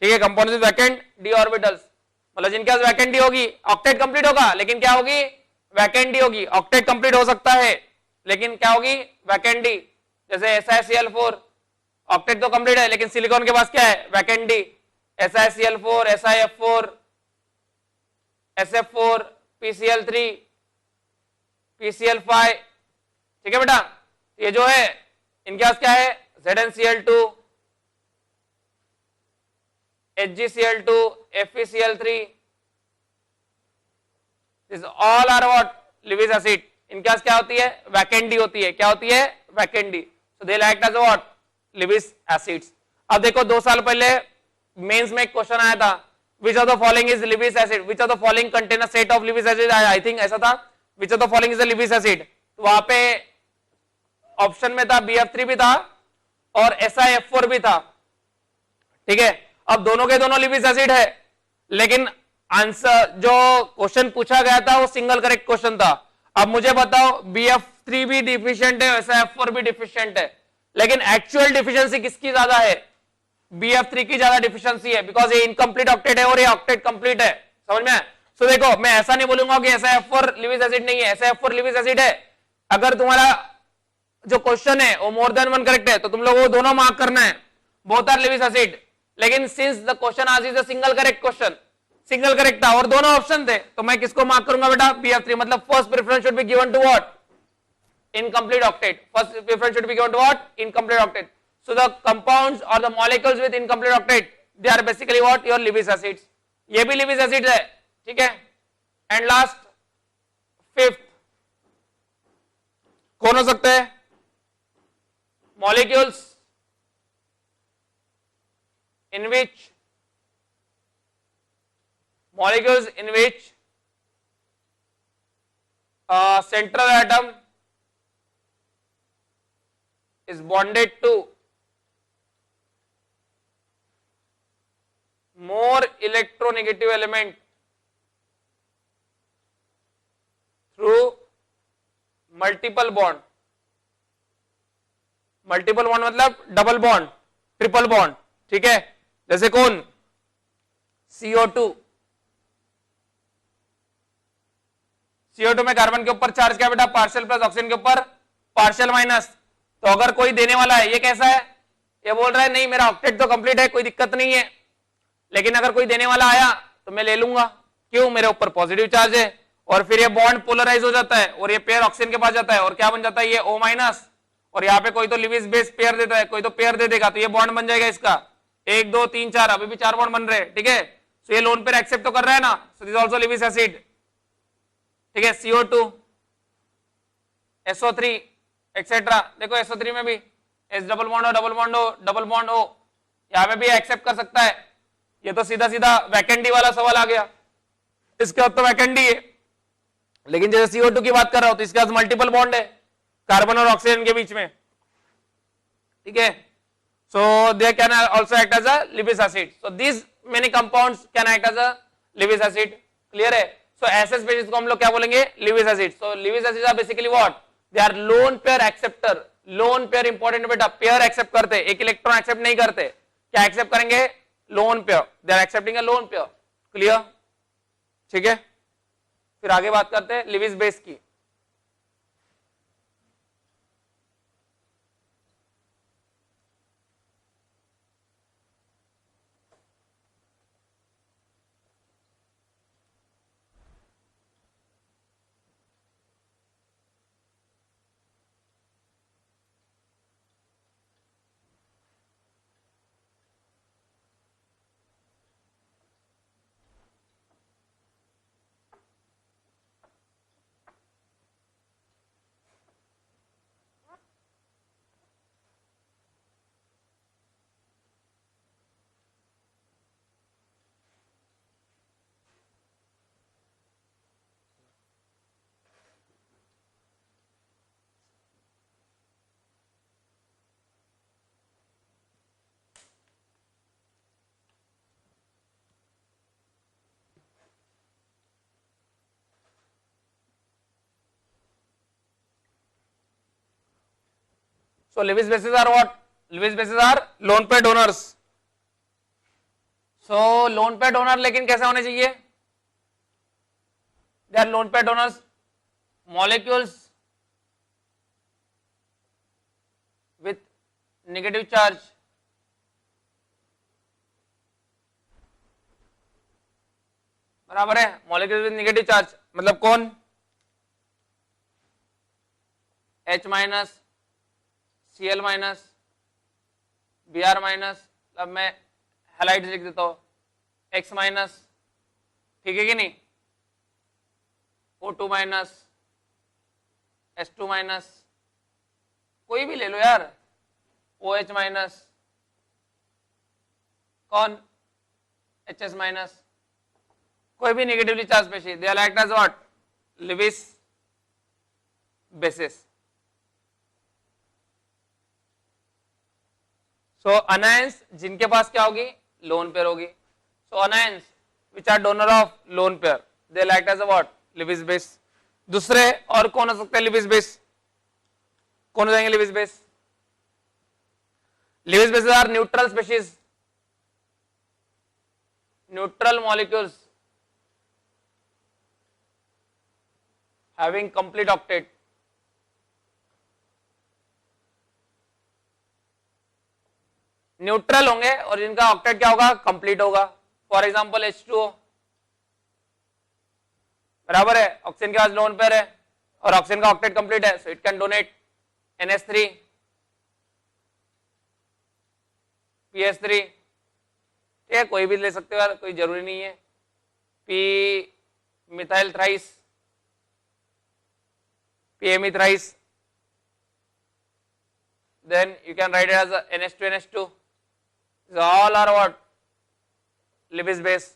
ठीक है, compounds with vacant d orbitals. मतलब जिनके पास वैकेंडी होगी, ऑक्टेट कंप्लीट होगा लेकिन क्या होगी, वैकेंडी होगी। ऑक्टेट कंप्लीट हो सकता है लेकिन क्या होगी, वैकेंडी। जैसे SiCl4 ऑक्टेट तो कंप्लीट है लेकिन सिलिकॉन के पास क्या है, वैकेंडी। SiCl4, SiF4, SF4, PCl3, PCl5, ठीक है बेटा। ये जो है इनके पास क्या है, ZnCl2, HgCl2, FeCl3, this all are what, Lewis acid. इनके पास क्या होती है, वैकेंडी होती है। क्या होती है, vacancy. So they act as what, Lewis acids. अब देखो 2 साल पहले मेंस में एक क्वेश्चन आया था, which of the following is Lewis acid, which of the following contain a set of Lewis acid, I think ऐसा था, which of the following is a Lewis acid। तो वहां पे ऑप्शन में था BF3 भी था और SiF4 भी था, ठीक है। अब दोनों के दोनों लिविस एसिड है लेकिन आंसर जो क्वेश्चन पूछा गया था वो सिंगल करेक्ट क्वेश्चन था। अब मुझे बताओ BF3 भी डिफिशिएंट है, SiF4 भी डिफिशिएंट है, लेकिन एक्चुअल डिफिशियंसी किसकी ज्यादा है, BF3 की ज्यादा डिफिशियंसी है, बिकॉज ये इनकम्प्लीट ऑक्टेट है और ये ऑक्टेट कंप्लीट है। समझ में? सो देखो मैं ऐसा नहीं बोलूंगा कि SiF4 लिविस एसिड नहीं है, SiF4 लिविस एसिड है। अगर तुम्हारा जो क्वेश्चन है वो मोर देन 1 करेक्ट है तो तुम लोग वो दोनों मार्क करना है, बोथ आर लिविस एसिड। लेकिन सिंस द क्वेश्चन आज is a single correct question, single correct था और दोनों ऑप्शन थे, तो मैं किसको मार्क करूंगा बेटा, BF3। मतलब first preference should be given to what, incomplete octet। First preference should be given to what, incomplete octet। So the compounds or the molecules with incomplete octet, they are basically what, your Lewis acids। ये भी Lewis acids है, ठीक है। And last fifth कौन हो सकते हैं, molecules in which central atom is bonded to more electronegative element through multiple bond। Multiple bond मतलब डबल बॉन्ड, ट्रिपल बॉन्ड, ठीक है। जैसे कौन, CO2। CO2 में कार्बन के ऊपर चार्ज क्या बेटा, पार्शियल प्लस, ऑक्सीजन के ऊपर पार्शियल माइनस। तो अगर कोई देने वाला है, ये कैसा है, ये बोल रहा है नहीं मेरा ऑक्टेट तो कंप्लीट है, कोई दिक्कत नहीं है, लेकिन अगर कोई देने वाला आया तो मैं ले लूंगा, क्यों, मेरे ऊपर पॉजिटिव चार्ज है। और फिर ये बॉन्ड पोलराइज हो जाता है और ये पेयर ऑक्सीजन के पास जाता है और क्या बन जाता है, ये O माइनस। और यहाँ पे कोई तो लिविस बेस पेयर देता है, कोई तो पेयर दे देगा, तो ये बॉन्ड बन जाएगा इसका 1 2 3 4, अभी भी 4 बॉन्ड बन रहे हैं, ठीक है। तो ये लोन पेयर एक्सेप्ट तो कर रहा है ना, so this also Lewis acid, ठीक है। CO2, SO3 etcetera. देखो SO3 में भी S डबल बॉन्ड हो, डबल बॉन्ड हो, डबल बॉन्ड हो, यहाँ पे भी एक्सेप्ट कर सकता है। ये तो सीधा सीधा वैकेंडी वाला सवाल आ गया, इसके बाद तो वैकेंडी है। लेकिन जैसे CO2 की बात कर रहा हूं तो इसके पास मल्टीपल बॉन्ड है कार्बन और ऑक्सीजन के बीच में, ठीक है। So they can also act as a Lewis acid. So this many compounds can act as a Lewis acid, clear है। सो ऐसे स्पीशीज को हम लोग क्या बोलेंगे, Lewis acid. So Lewis acid are basically what, they are loan pair acceptor. Lone pair important बेटा, pair accept करते, एक इलेक्ट्रॉन एक्सेप्ट नहीं करते। क्या एक्सेप्ट करेंगे, loan pair, they are accepting a loan pair, clear, ठीक है। फिर आगे बात करते हैं लिविस बेस की। So Lewis bases are what? Lewis bases are lone pair donors. So lone pair donor लेकिन कैसे होने चाहिए? They are loan pair donors, molecules with negative charge, बराबर है, मॉलिक्यूल विथ नेगेटिव चार्ज मतलब कौन, H minus, Cl minus, Br minus, अब मैं हैलाइड लिख देता हूं, X माइनस, ठीक है कि नहीं, O2 माइनस, H2 माइनस, कोई भी ले लो यार, OH माइनस, कौन, HS माइनस, कोई भी negatively charge species, they are act as what, Lewis bases. So anions जिनके पास क्या होगी, लोन पेयर होगी. So anions which are donor of lone pair, they act as a what, Lewis base. दूसरे और कौन हो सकते हैं लिविस बेस, कौन हो जाएंगे Lewis base, Lewis bases are neutral species, neutral molecules having complete octet. Neutral होंगे और जिनका ऑक्टेट क्या होगा, कंप्लीट होगा. फॉर एग्जांपल H2O, बराबर है, ऑक्सीजन के पास लोन पेयर है और ऑक्सीजन का ऑक्टेट कंप्लीट है, so it can donate NH3, PH3, ठीक है, कोई भी ले सकते हो यार, कोई जरूरी नहीं है, P methyl thrice, PME thrice, then you can write it as a NH2 NH2. These all are what, Lewis base.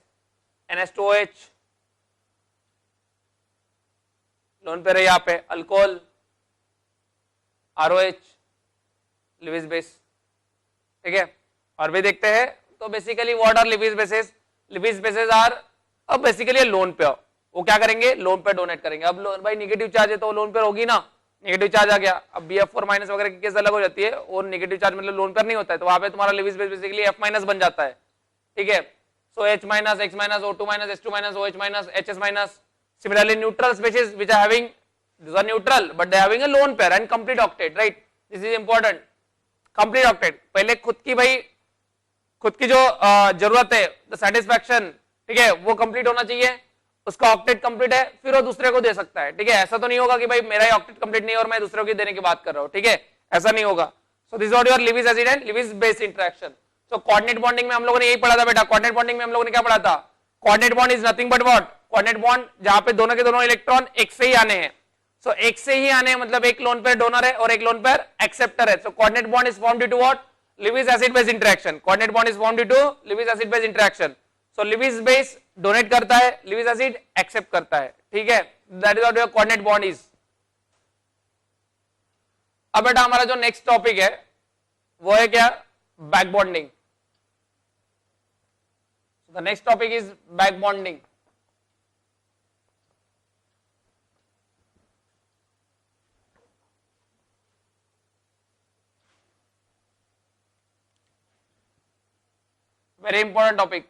NH2OH, loan पे रहे यहाँ पे, अल्कोहल, ROH, लिविस बेस, ठीक है. और भी देखते हैं, तो basically what are Lewis bases, Lewis bases are अब बेसिकली लोन पे, वो क्या करेंगे, लोन पे डोनेट करेंगे. अब लोन भाई नेगेटिव चार्ज है तो लोन पे होगी ना, नेगेटिव चार्ज आ गया. अब BF4 माइनस वगैरह की केस अलग हो जाती है, और नेगेटिव चार्ज मतलब लोन पर नहीं होता है, तो वहां पे तुम्हारा Lewis base basically F minus बन जाता है, ठीक है. सो H minus, X minus, O2 minus, H2 minus, OH minus, HS minus. Similarly, neutral species which are having, these are neutral but they are having a lone pair and complete octet, right? This is important. Complete octet. पहले खुद की भाई, खुद की जो जरूरत है, the satisfaction, ठीक है, वो complete होना चाहिए, उसका ऑक्टेट कंप्लीट है, फिर वो दूसरे को दे सकता है, ठीक है. ऐसा तो नहीं होगा कि भाई मेरा ही ऑक्टेट कंप्लीट नहीं है और मैं दूसरों की देने की बात कर रहा हूँ, ठीक है, ऐसा नहीं होगा. So this what your Lewis acid and Lewis base interaction. So coordinate bonding में हम लोगों ने यही पढ़ा था बेटा. कोऑर्डिनेट बॉन्डिंग में हम लोगों ने क्या पढ़ा था, coordinate bond is nothing but what, coordinate bond जहां पे दोनों के दोनों इलेक्ट्रॉन एक से ही आने हैं. सो एक से ही आने मतलब एक लोन पेयर डोनर है और एक लोन पेयर एक्सेप्टर है. So coordinate bond is formed due to what, Lewis acid base interaction. Coordinate bond is formed due to Lewis acid base interaction. So Lewis base donate करता है, Lewis acid accept करता है, ठीक है. That is what your coordinate bond is. अब बेटा हमारा जो नेक्स्ट टॉपिक है वो है क्या, back bonding. The next topic is back bonding. Very important topic.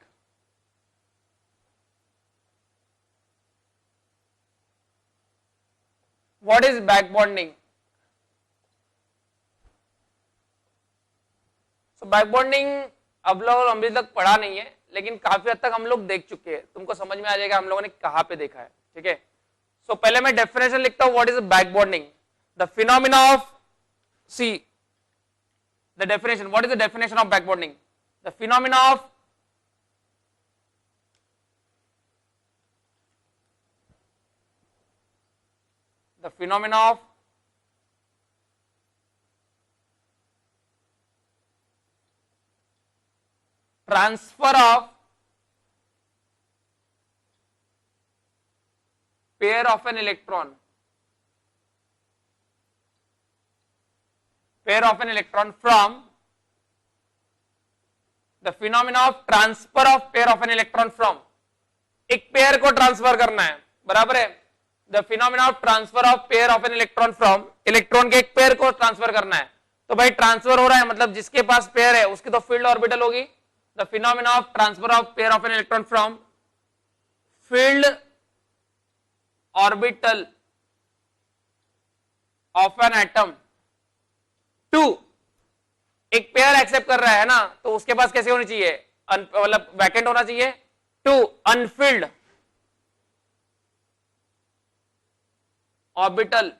What is back bonding. So back bonding अब लोग अभी तक पढ़ा नहीं है, लेकिन काफी हद तक हम लोग देख चुके हैं, तुमको समझ में आ जाएगा हम लोगों ने कहां पे देखा है, ठीक है. सो पहले मैं डेफिनेशन लिखता हूं, what is back bonding. The phenomena of, see the definition, what is the definition of back bonding. The phenomena of the phenomena of transfer of pair of an electron, pair of an electron from the phenomena of transfer of pair of an electron from, एक pair को transfer करना है, बराबर है. The phenomena of transfer of pair of an electron from, electron के एक pair को transfer करना है. तो भाई ट्रांसफर हो रहा है मतलब जिसके पास पेयर है उसकी तो फील्ड ऑर्बिटल होगी. The phenomena of transfer of pair of an electron from filled orbital of an atom to, एक पेयर एक्सेप्ट कर रहा है ना, तो उसके पास कैसे होनी चाहिए, मतलब वैकेंट होना चाहिए, to unfilled orbital,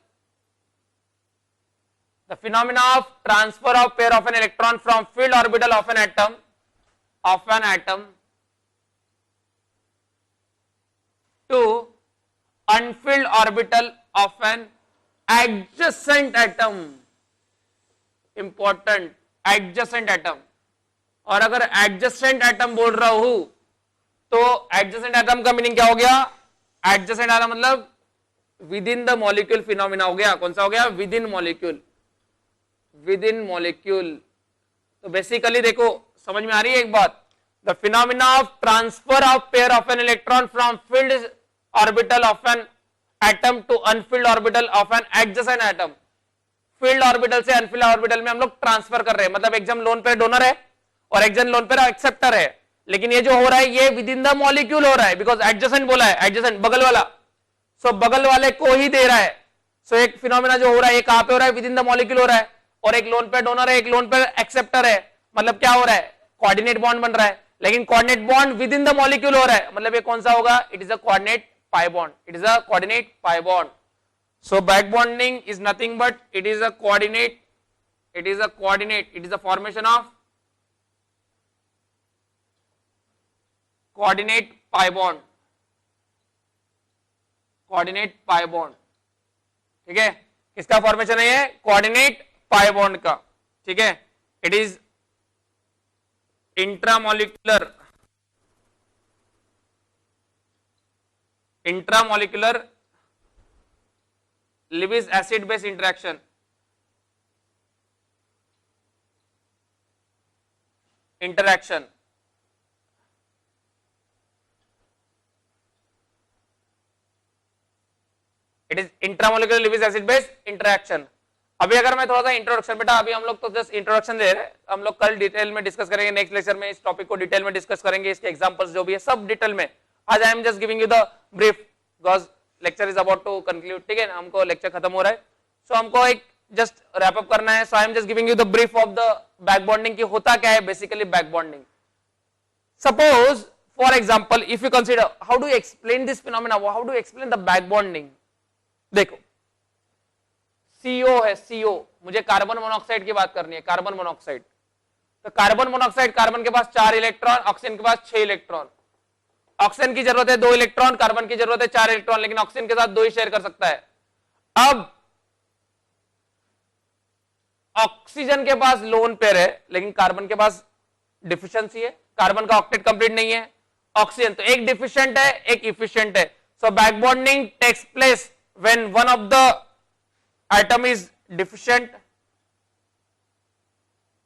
the phenomena of transfer of pair of an electron from filled orbital of an atom to unfilled orbital of an adjacent atom, important adjacent atom, और अगर adjacent atom बोल रहा हूं तो adjacent atom का meaning क्या हो गया, adjacent atom मतलब within the molecule phenomena हो गया, कौन सा हो गया, within molecule, within molecule. तो बेसिकली देखो समझ में आ रही है एक बात, the phenomena of transfer of pair of an electron from filled orbital of an atom to unfilled orbital of an adjacent atom, filled orbital से अनफिल्ड ऑर्बिटल में हम लोग ट्रांसफर कर रहे हैं, मतलब एक जन लोन पेयर डोनर है और एक जन लोन पेयर एक्सेप्टर है, लेकिन ये जो हो रहा है ये विद इन द मॉलिक्यूल हो रहा है, बिकॉज एडजेसेंट बोला है, एडजेसेंट बगल वाला, सो बगल वाले को ही दे रहा है। सो एक फिनोमिना जो हो रहा है ये कहां पे हो रहा है, विद इन द मॉलिक्यूल हो रहा है, और एक लोन पेयर डोनर है, एक लोन पेयर एक्सेप्टर है, मतलब क्या हो रहा है, कोऑर्डिनेट बॉन्ड बन रहा है, लेकिन coordinate bond with in the molecule हो रहा है, मतलब ये कौन सा होगा, it is a coordinate pi bond, it is a coordinate pi bond. So back bonding is nothing but it is a coordinate, it is a coordinate, it is a formation of coordinate pi bond, coordinate pi bond, ठीक है, किसका formation है ये, coordinate pi bond का, ठीक है, it is intramolecular, intramolecular Lewis acid base interaction, interaction, it is intramolecular Lewis acid base interaction. अभी अगर मैं थोड़ा सा इंट्रोडक्शन, बेटा अभी हम लोग तो जस्ट इंट्रोडक्शन दे रहे हैं, हम लोग कल डिटेल में डिस्कस करेंगे, नेक्स्ट लेक्चर में इस टॉपिक को डिटेल में डिस्कस करेंगे, इसके एग्जांपल्स जो भी है सब डिटेल में। आज I am just giving you the brief because lecture is about to conclude, ठीक है, हमको लेक्चर खत्म हो रहा है, सो हमको एक जस्ट रैप अप करना है, so I am just giving you the brief of the back bonding की होता क्या है basically back bonding. Suppose for example if you consider how do explain this phenomena, how do explain the back bonding. देखो CO है, CO, मुझे carbon monoxide की बात करनी है, कार्बन मोनोऑक्साइड, तो कार्बन मोनोऑक्साइड, कार्बन के पास 4 इलेक्ट्रॉन, ऑक्सीजन के पास 6 इलेक्ट्रॉन, ऑक्सीजन की जरूरत है 2 इलेक्ट्रॉन, कार्बन की जरूरत है 4 इलेक्ट्रॉन, लेकिन ऑक्सीजन के साथ 2 ही शेयर कर सकता है। अब ऑक्सीजन के पास लोन पेयर है, लेकिन कार्बन के पास डिफिशियंसी है, कार्बन का ऑक्टेट कंप्लीट नहीं है, ऑक्सीजन तो एक डिफिशिएंट है एक इफिशिएंट है, so back bonding takes place when one of the atom is deficient,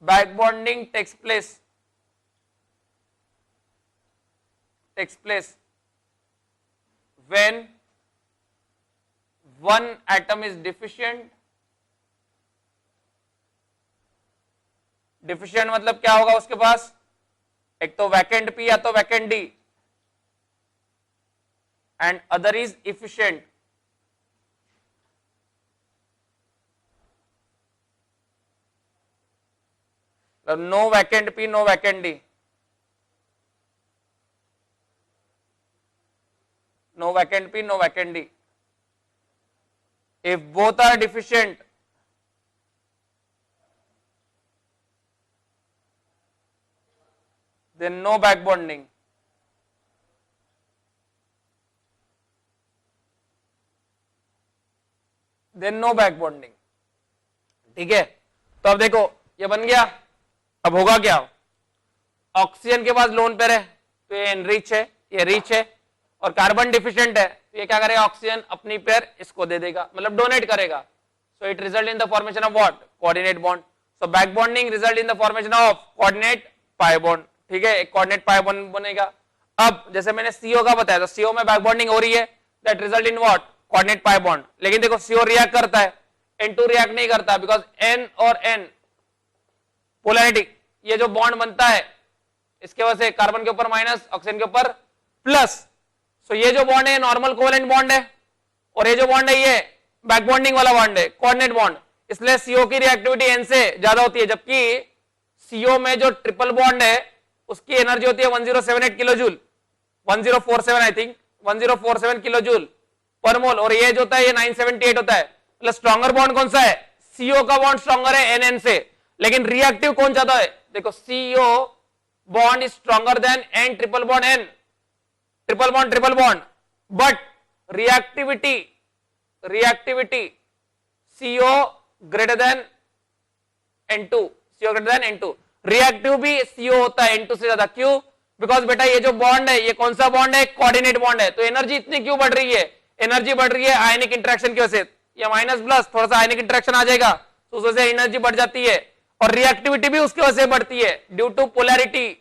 back bonding takes place when one atom is deficient, deficient मतलब क्या होगा उसके पास, एक तो वैकेंट P या तो vacant D, and other is efficient, no vacant P, no vacant D, no vacant P, no vacant D. If both are deficient, then no back bonding. Then no back bonding. ठीक है, तो अब देखो ये बन गया, अब होगा क्या, ऑक्सीजन के पास लोन पेयर है तो ये एनरिच है, ये रिच है, और कार्बन डिफिशिएंट है तो ये क्या करेगा, ऑक्सीजन अपनी पेयर इसको दे देगा, मतलब डोनेट करेगा, so it result in the formation of what, coordinate bond. So back bonding result in the formation of coordinate pi bond, ठीक है, एक कोऑर्डिनेट पाई बॉन्ड बनेगा। अब जैसे मैंने CO का बताया, तो CO में बैक बॉन्डिंग हो रही है, that result in what, coordinate pi bond, लेकिन देखो CO रिएक्ट करता है, N2 रिएक्ट नहीं करता, बिकॉज N और N पोलैरिटी, ये जो बॉन्ड बनता है इसके वजह से कार्बन के ऊपर माइनस, ऑक्सीजन के ऊपर प्लस, सो ये जो बॉन्ड है नॉर्मल कोवेलेंट बॉन्ड है, और ये जो बॉन्ड है ये बैक बॉन्डिंग वाला बॉन्ड है, कोऑर्डिनेट बॉन्ड, इसलिए CO की रिएक्टिविटी N से ज्यादा होती है, जबकि CO में जो ट्रिपल बॉन्ड है उसकी एनर्जी होती है 1078 kilojoule, 1047 I think 1047 kilojoule per mole, और ये जो होता है ये 978 होता है। मतलब स्ट्रॉन्गर बॉन्ड कौन सा है, CO का बॉन्ड स्ट्रॉन्गर है NN से, लेकिन रिएक्टिव कौन ज्यादा है, देखो CO bond is stronger than N triple bond N, triple bond, but reactivity CO greater than N2, CO greater than N2, reactive भी CO होता है N2 से ज्यादा, क्यों, बिकॉज बेटा ये जो बॉन्ड है ये कौन सा बॉन्ड है, कोऑर्डिनेट बॉन्ड है, तो एनर्जी इतनी क्यों बढ़ रही है, एनर्जी बढ़ रही है आयनिक इंटरेक्शन की वजह से, ये माइनस प्लस थोड़ा सा आयनिक इंटरेक्शन आ जाएगा तो उस वजह से एनर्जी बढ़ जाती है, और रिएक्टिविटी भी उसकी वजह से बढ़ती है due to polarity,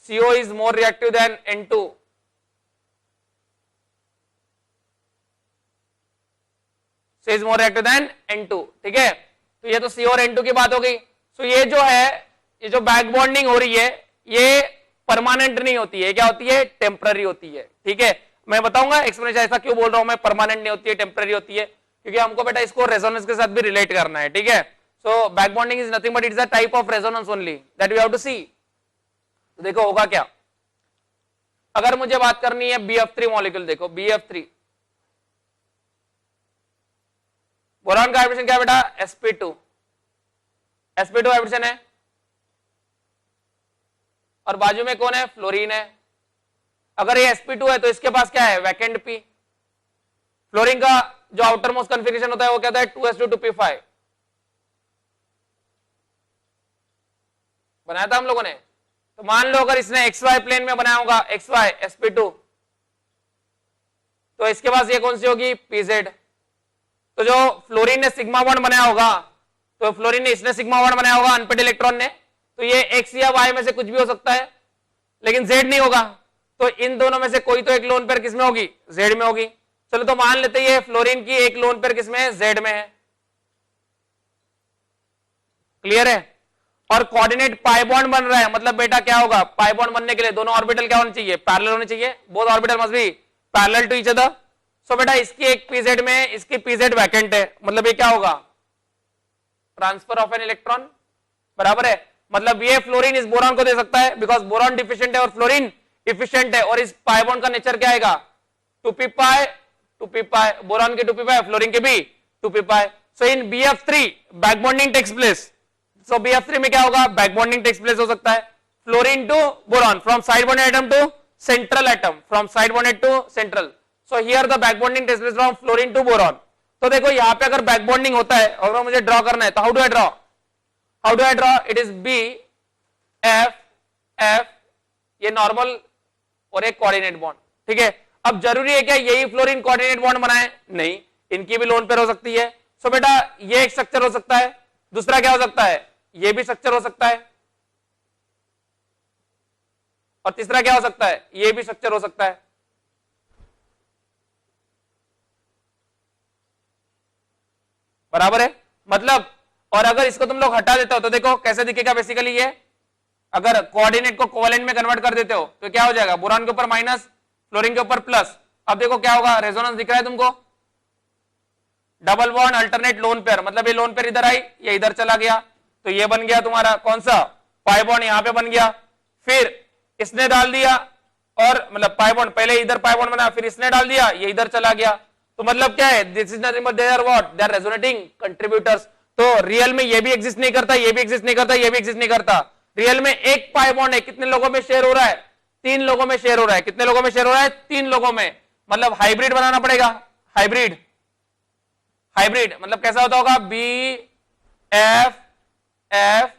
CO is more reactive than N2, is more reactive than N2, ठीक है, तो ये तो CO और N2 की बात हो गई। सो ये जो है, ये जो बैक बॉन्डिंग हो रही है ये परमानेंट नहीं होती है, क्या होती है, टेम्पररी होती है, ठीक है, मैं बताऊंगा एक्सप्लेनेशन ऐसा क्यों बोल रहा हूं मैं, परमानेंट नहीं होती है टेम्पररी होती है, क्योंकि हमको बेटा इसको रेजोनेंस के साथ भी रिलेट करना है, ठीक है। So back bonding is nothing but it is a type of resonance only that we have to see. तो देखो होगा क्या, अगर मुझे बात करनी है BF3 मॉलिक्यूल, देखो BF3 बोरॉन का हाइब्रिडेशन क्या बेटा, sp2 हाइब्रिडेशन है, और बाजू में कौन है, फ्लोरीन है। अगर ये sp2 है तो इसके पास क्या है, वैकेंट p। फ्लोरीन का जो आउटर मोस्ट कॉन्फ़िगरेशन होता है वो क्या होता है, 2s2 बनाया था हम लोगों ने। तो मान लो अगर इसने XY प्लेन में बनाया होगा, XY sp2, तो इसके पास ये कौन सी होगी, pz। तो जो फ्लोरीन ने सिग्मा बॉन्ड बनाया होगा, तो फ्लोरीन ने इसने सिग्मा बॉन्ड बनाया होगा अनपेड इलेक्ट्रॉन ने, तो ये X या Y में से कुछ भी हो सकता है, लेकिन Z नहीं होगा, तो इन दोनों में से कोई तो एक लोन पेयर किसमें होगी, Z में होगी। चलो तो मान लेते हैं फ्लोरीन की एक लोन पेयर किसमें है, Z में है, क्लियर है। और कोऑर्डिनेट पाई बॉन्ड बन रहा है, मतलब बेटा क्या होगा, पाई बॉन्ड बनने के लिए दोनों ऑर्बिटल क्या होने चाहिए, पैरेलल होने चाहिए, both orbital must be parallel to each other. So बेटा इसकी एक pz में इसकी pz वैकेंट है, मतलब ये क्या होगा, ट्रांसफर ऑफ एन इलेक्ट्रॉन, बराबर है। मतलब ये फ्लोरीन इस बोरॉन को दे सकता है बिकॉज बोरॉन डिफिशिएंट है और फ्लोरीन इफिशिएंट है, और इस पाई बॉन्ड का नेचर क्या आएगा, 2p पाई, बोरॉन के 2p पाई, फ्लोरीन के भी 2p pi. So in BF3 back bonding takes place. So BF3 में क्या होगा, बैक बॉन्डिंग टेक्स प्लेस हो सकता है, fluorine to boron, from side bonded atom to central atom, from side bonded to central. So here the back bonding takes place from fluorine to boron. तो देखो यहाँ पे अगर बैक बॉन्डिंग होता है और मुझे ड्रॉ करना है, तो how do I draw, it is BF, ये नॉर्मल और एक कोऑर्डिनेट बॉन्ड, ठीक है। अब जरूरी है क्या यही फ्लोरीन कोऑर्डिनेट बॉन्ड बनाए, नहीं, इनकी भी लोन पेयर हो सकती है। सो बेटा ये एक स्ट्रक्चर हो सकता है, दूसरा क्या हो सकता है, ये भी स्ट्रक्चर हो सकता है, और तीसरा क्या हो सकता है, ये भी स्ट्रक्चर हो सकता है, बराबर है। मतलब और अगर इसको तुम लोग हटा देते हो तो देखो कैसे दिखेगा, बेसिकली ये अगर कोऑर्डिनेट को कोवेलेंट में कन्वर्ट कर देते हो तो क्या हो जाएगा, बोरॉन के ऊपर माइनस, फ्लोरीन के ऊपर प्लस। अब देखो क्या होगा, रेजोनेंस दिख रहा है तुमको, double bond alternate lone pair, मतलब ये लोन पेयर इधर आई, ये इधर चला गया, तो ये बन गया तुम्हारा कौन सा, पाई बॉन्ड यहां पे बन गया, फिर इसने डाल दिया, और मतलब पाई बॉन्ड पहले इधर पाई बॉन्ड बना, फिर इसने डाल दिया, ये इधर चला गया। तो मतलब क्या है, this is nothing but they are what, they are resonating contributors. तो रियल में ये भी एग्जिस्ट नहीं करता, ये भी एग्जिस्ट नहीं करता, ये भी एग्जिस्ट नहीं करता। रियल में एक पाई बॉन्ड है, कितने लोगों में शेयर हो रहा है, 3 लोगों में शेयर हो रहा है। कितने लोगों में शेयर हो रहा है, 3 लोगों में। मतलब हाइब्रिड बनाना पड़ेगा, हाइब्रिड मतलब कैसा होता होगा, BF F,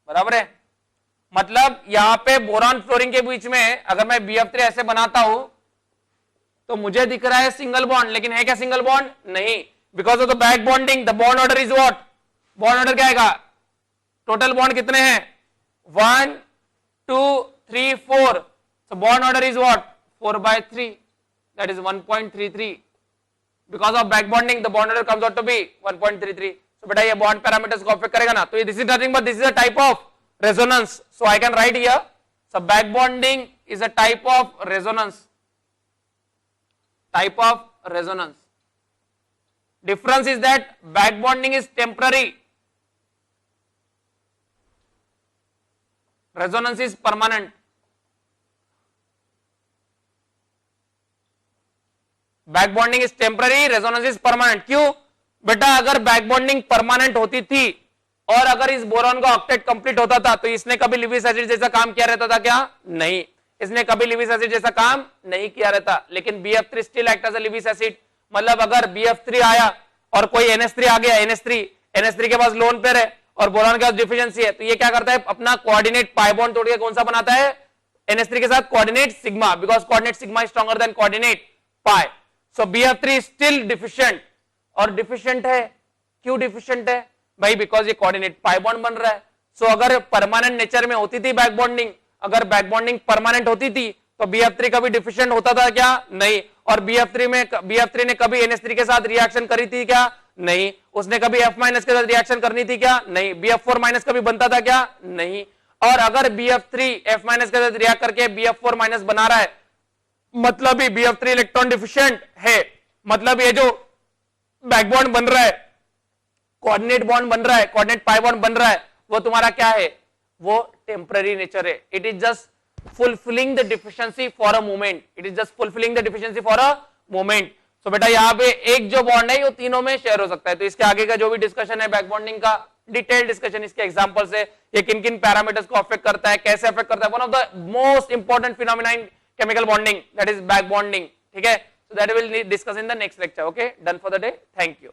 बराबर है। मतलब यहां पे बोरॉन फ्लोरीन के बीच में अगर मैं BF3 ऐसे बनाता हूं तो मुझे दिख रहा है सिंगल बॉन्ड, लेकिन है क्या सिंगल बॉन्ड, नहीं, because of the back bonding the bond order is what, bond order क्या आएगा, टोटल बॉन्ड कितने हैं, 1 2 3 4, so bond order is what, 4/3, that is 1.33, because of back bonding the bond order comes out to be 1.33. so beta ये bond parameters को affect करेगा ना, तो this is nothing but this is a type of resonance, so I can write here So back bonding is a type of resonance. Type of resonance. Difference is that back bonding is temporary. Resonance is permanent. Back bonding is temporary, resonance is permanent. क्यों बेटा? अगर back bonding permanent होती थी और अगर इस boron का octet complete होता था तो इसने कभी लिविस एसिड जैसा काम किया रहता था क्या? नहीं, इसने कभी लिविस एसिड जैसा काम नहीं किया रहता. लेकिन BF3 still act as a Lewis acid. मतलब अगर BF3 आया और कोई NH3 आ गया, NH3 के पास लोन पेयर है और बोरॉन के पास डिफिशिएंसी है, तो ये क्या करता है? अपना कोऑर्डिनेट पाई बॉन्ड तोड़ के कौन सा बनाता है? NH3 के साथ coordinate sigma, because coordinate sigma is stronger than coordinate pi. So BF3 still deficient. और डिफिशिएंट है, क्यों डिफिशिएंट है भाई? बिकॉज ये कोऑर्डिनेट पाई बॉन्ड बन रहा है. सो अगर परमानेंट नेचर में होती थी बैक बॉन्डिंग, अगर बैक बॉन्डिंग परमानेंट होती थी तो BF3 कभी डिफिशिएंट होता था क्या? नहीं. और BF3 ने कभी NH3 के साथ रिएक्शन करी थी क्या? नहीं. उसने कभी F- के साथ रिएक्शन करनी थी क्या? नहीं. BF4- कभी बनता था क्या? नहीं. और अगर BF3 F- के साथ रिएक्ट करके BF4- बना रहा है, मतलब ही BF3 इलेक्ट्रॉन डिफिशिएंट है. मतलब ये जो बैक बॉन्ड बन रहा है, कोऑर्डिनेट बॉन्ड बन रहा है, कोऑर्डिनेट पाई बॉन्ड बन रहा है, वो तुम्हारा क्या है? वो टेम्पररी नेचर है. It is just fulfilling the deficiency for a moment. It is just fulfilling the deficiency for a moment. तो बेटा यहाँ पे एक जो बॉन्ड है वो तीनों में शेयर हो सकता है. तो इसके आगे का जो भी डिस्कशन है बैक बॉन्डिंग का, डिटेल डिस्कशन, इसके एग्जांपल से ये किन किन पैरामीटर्स को अफेक्ट करता है, कैसे अफेक्ट करता है. One of the most important phenomena in chemical bonding, that is back bonding. ठीक है? So that we will discuss in the next lecture. Okay, done for the day. Thank you.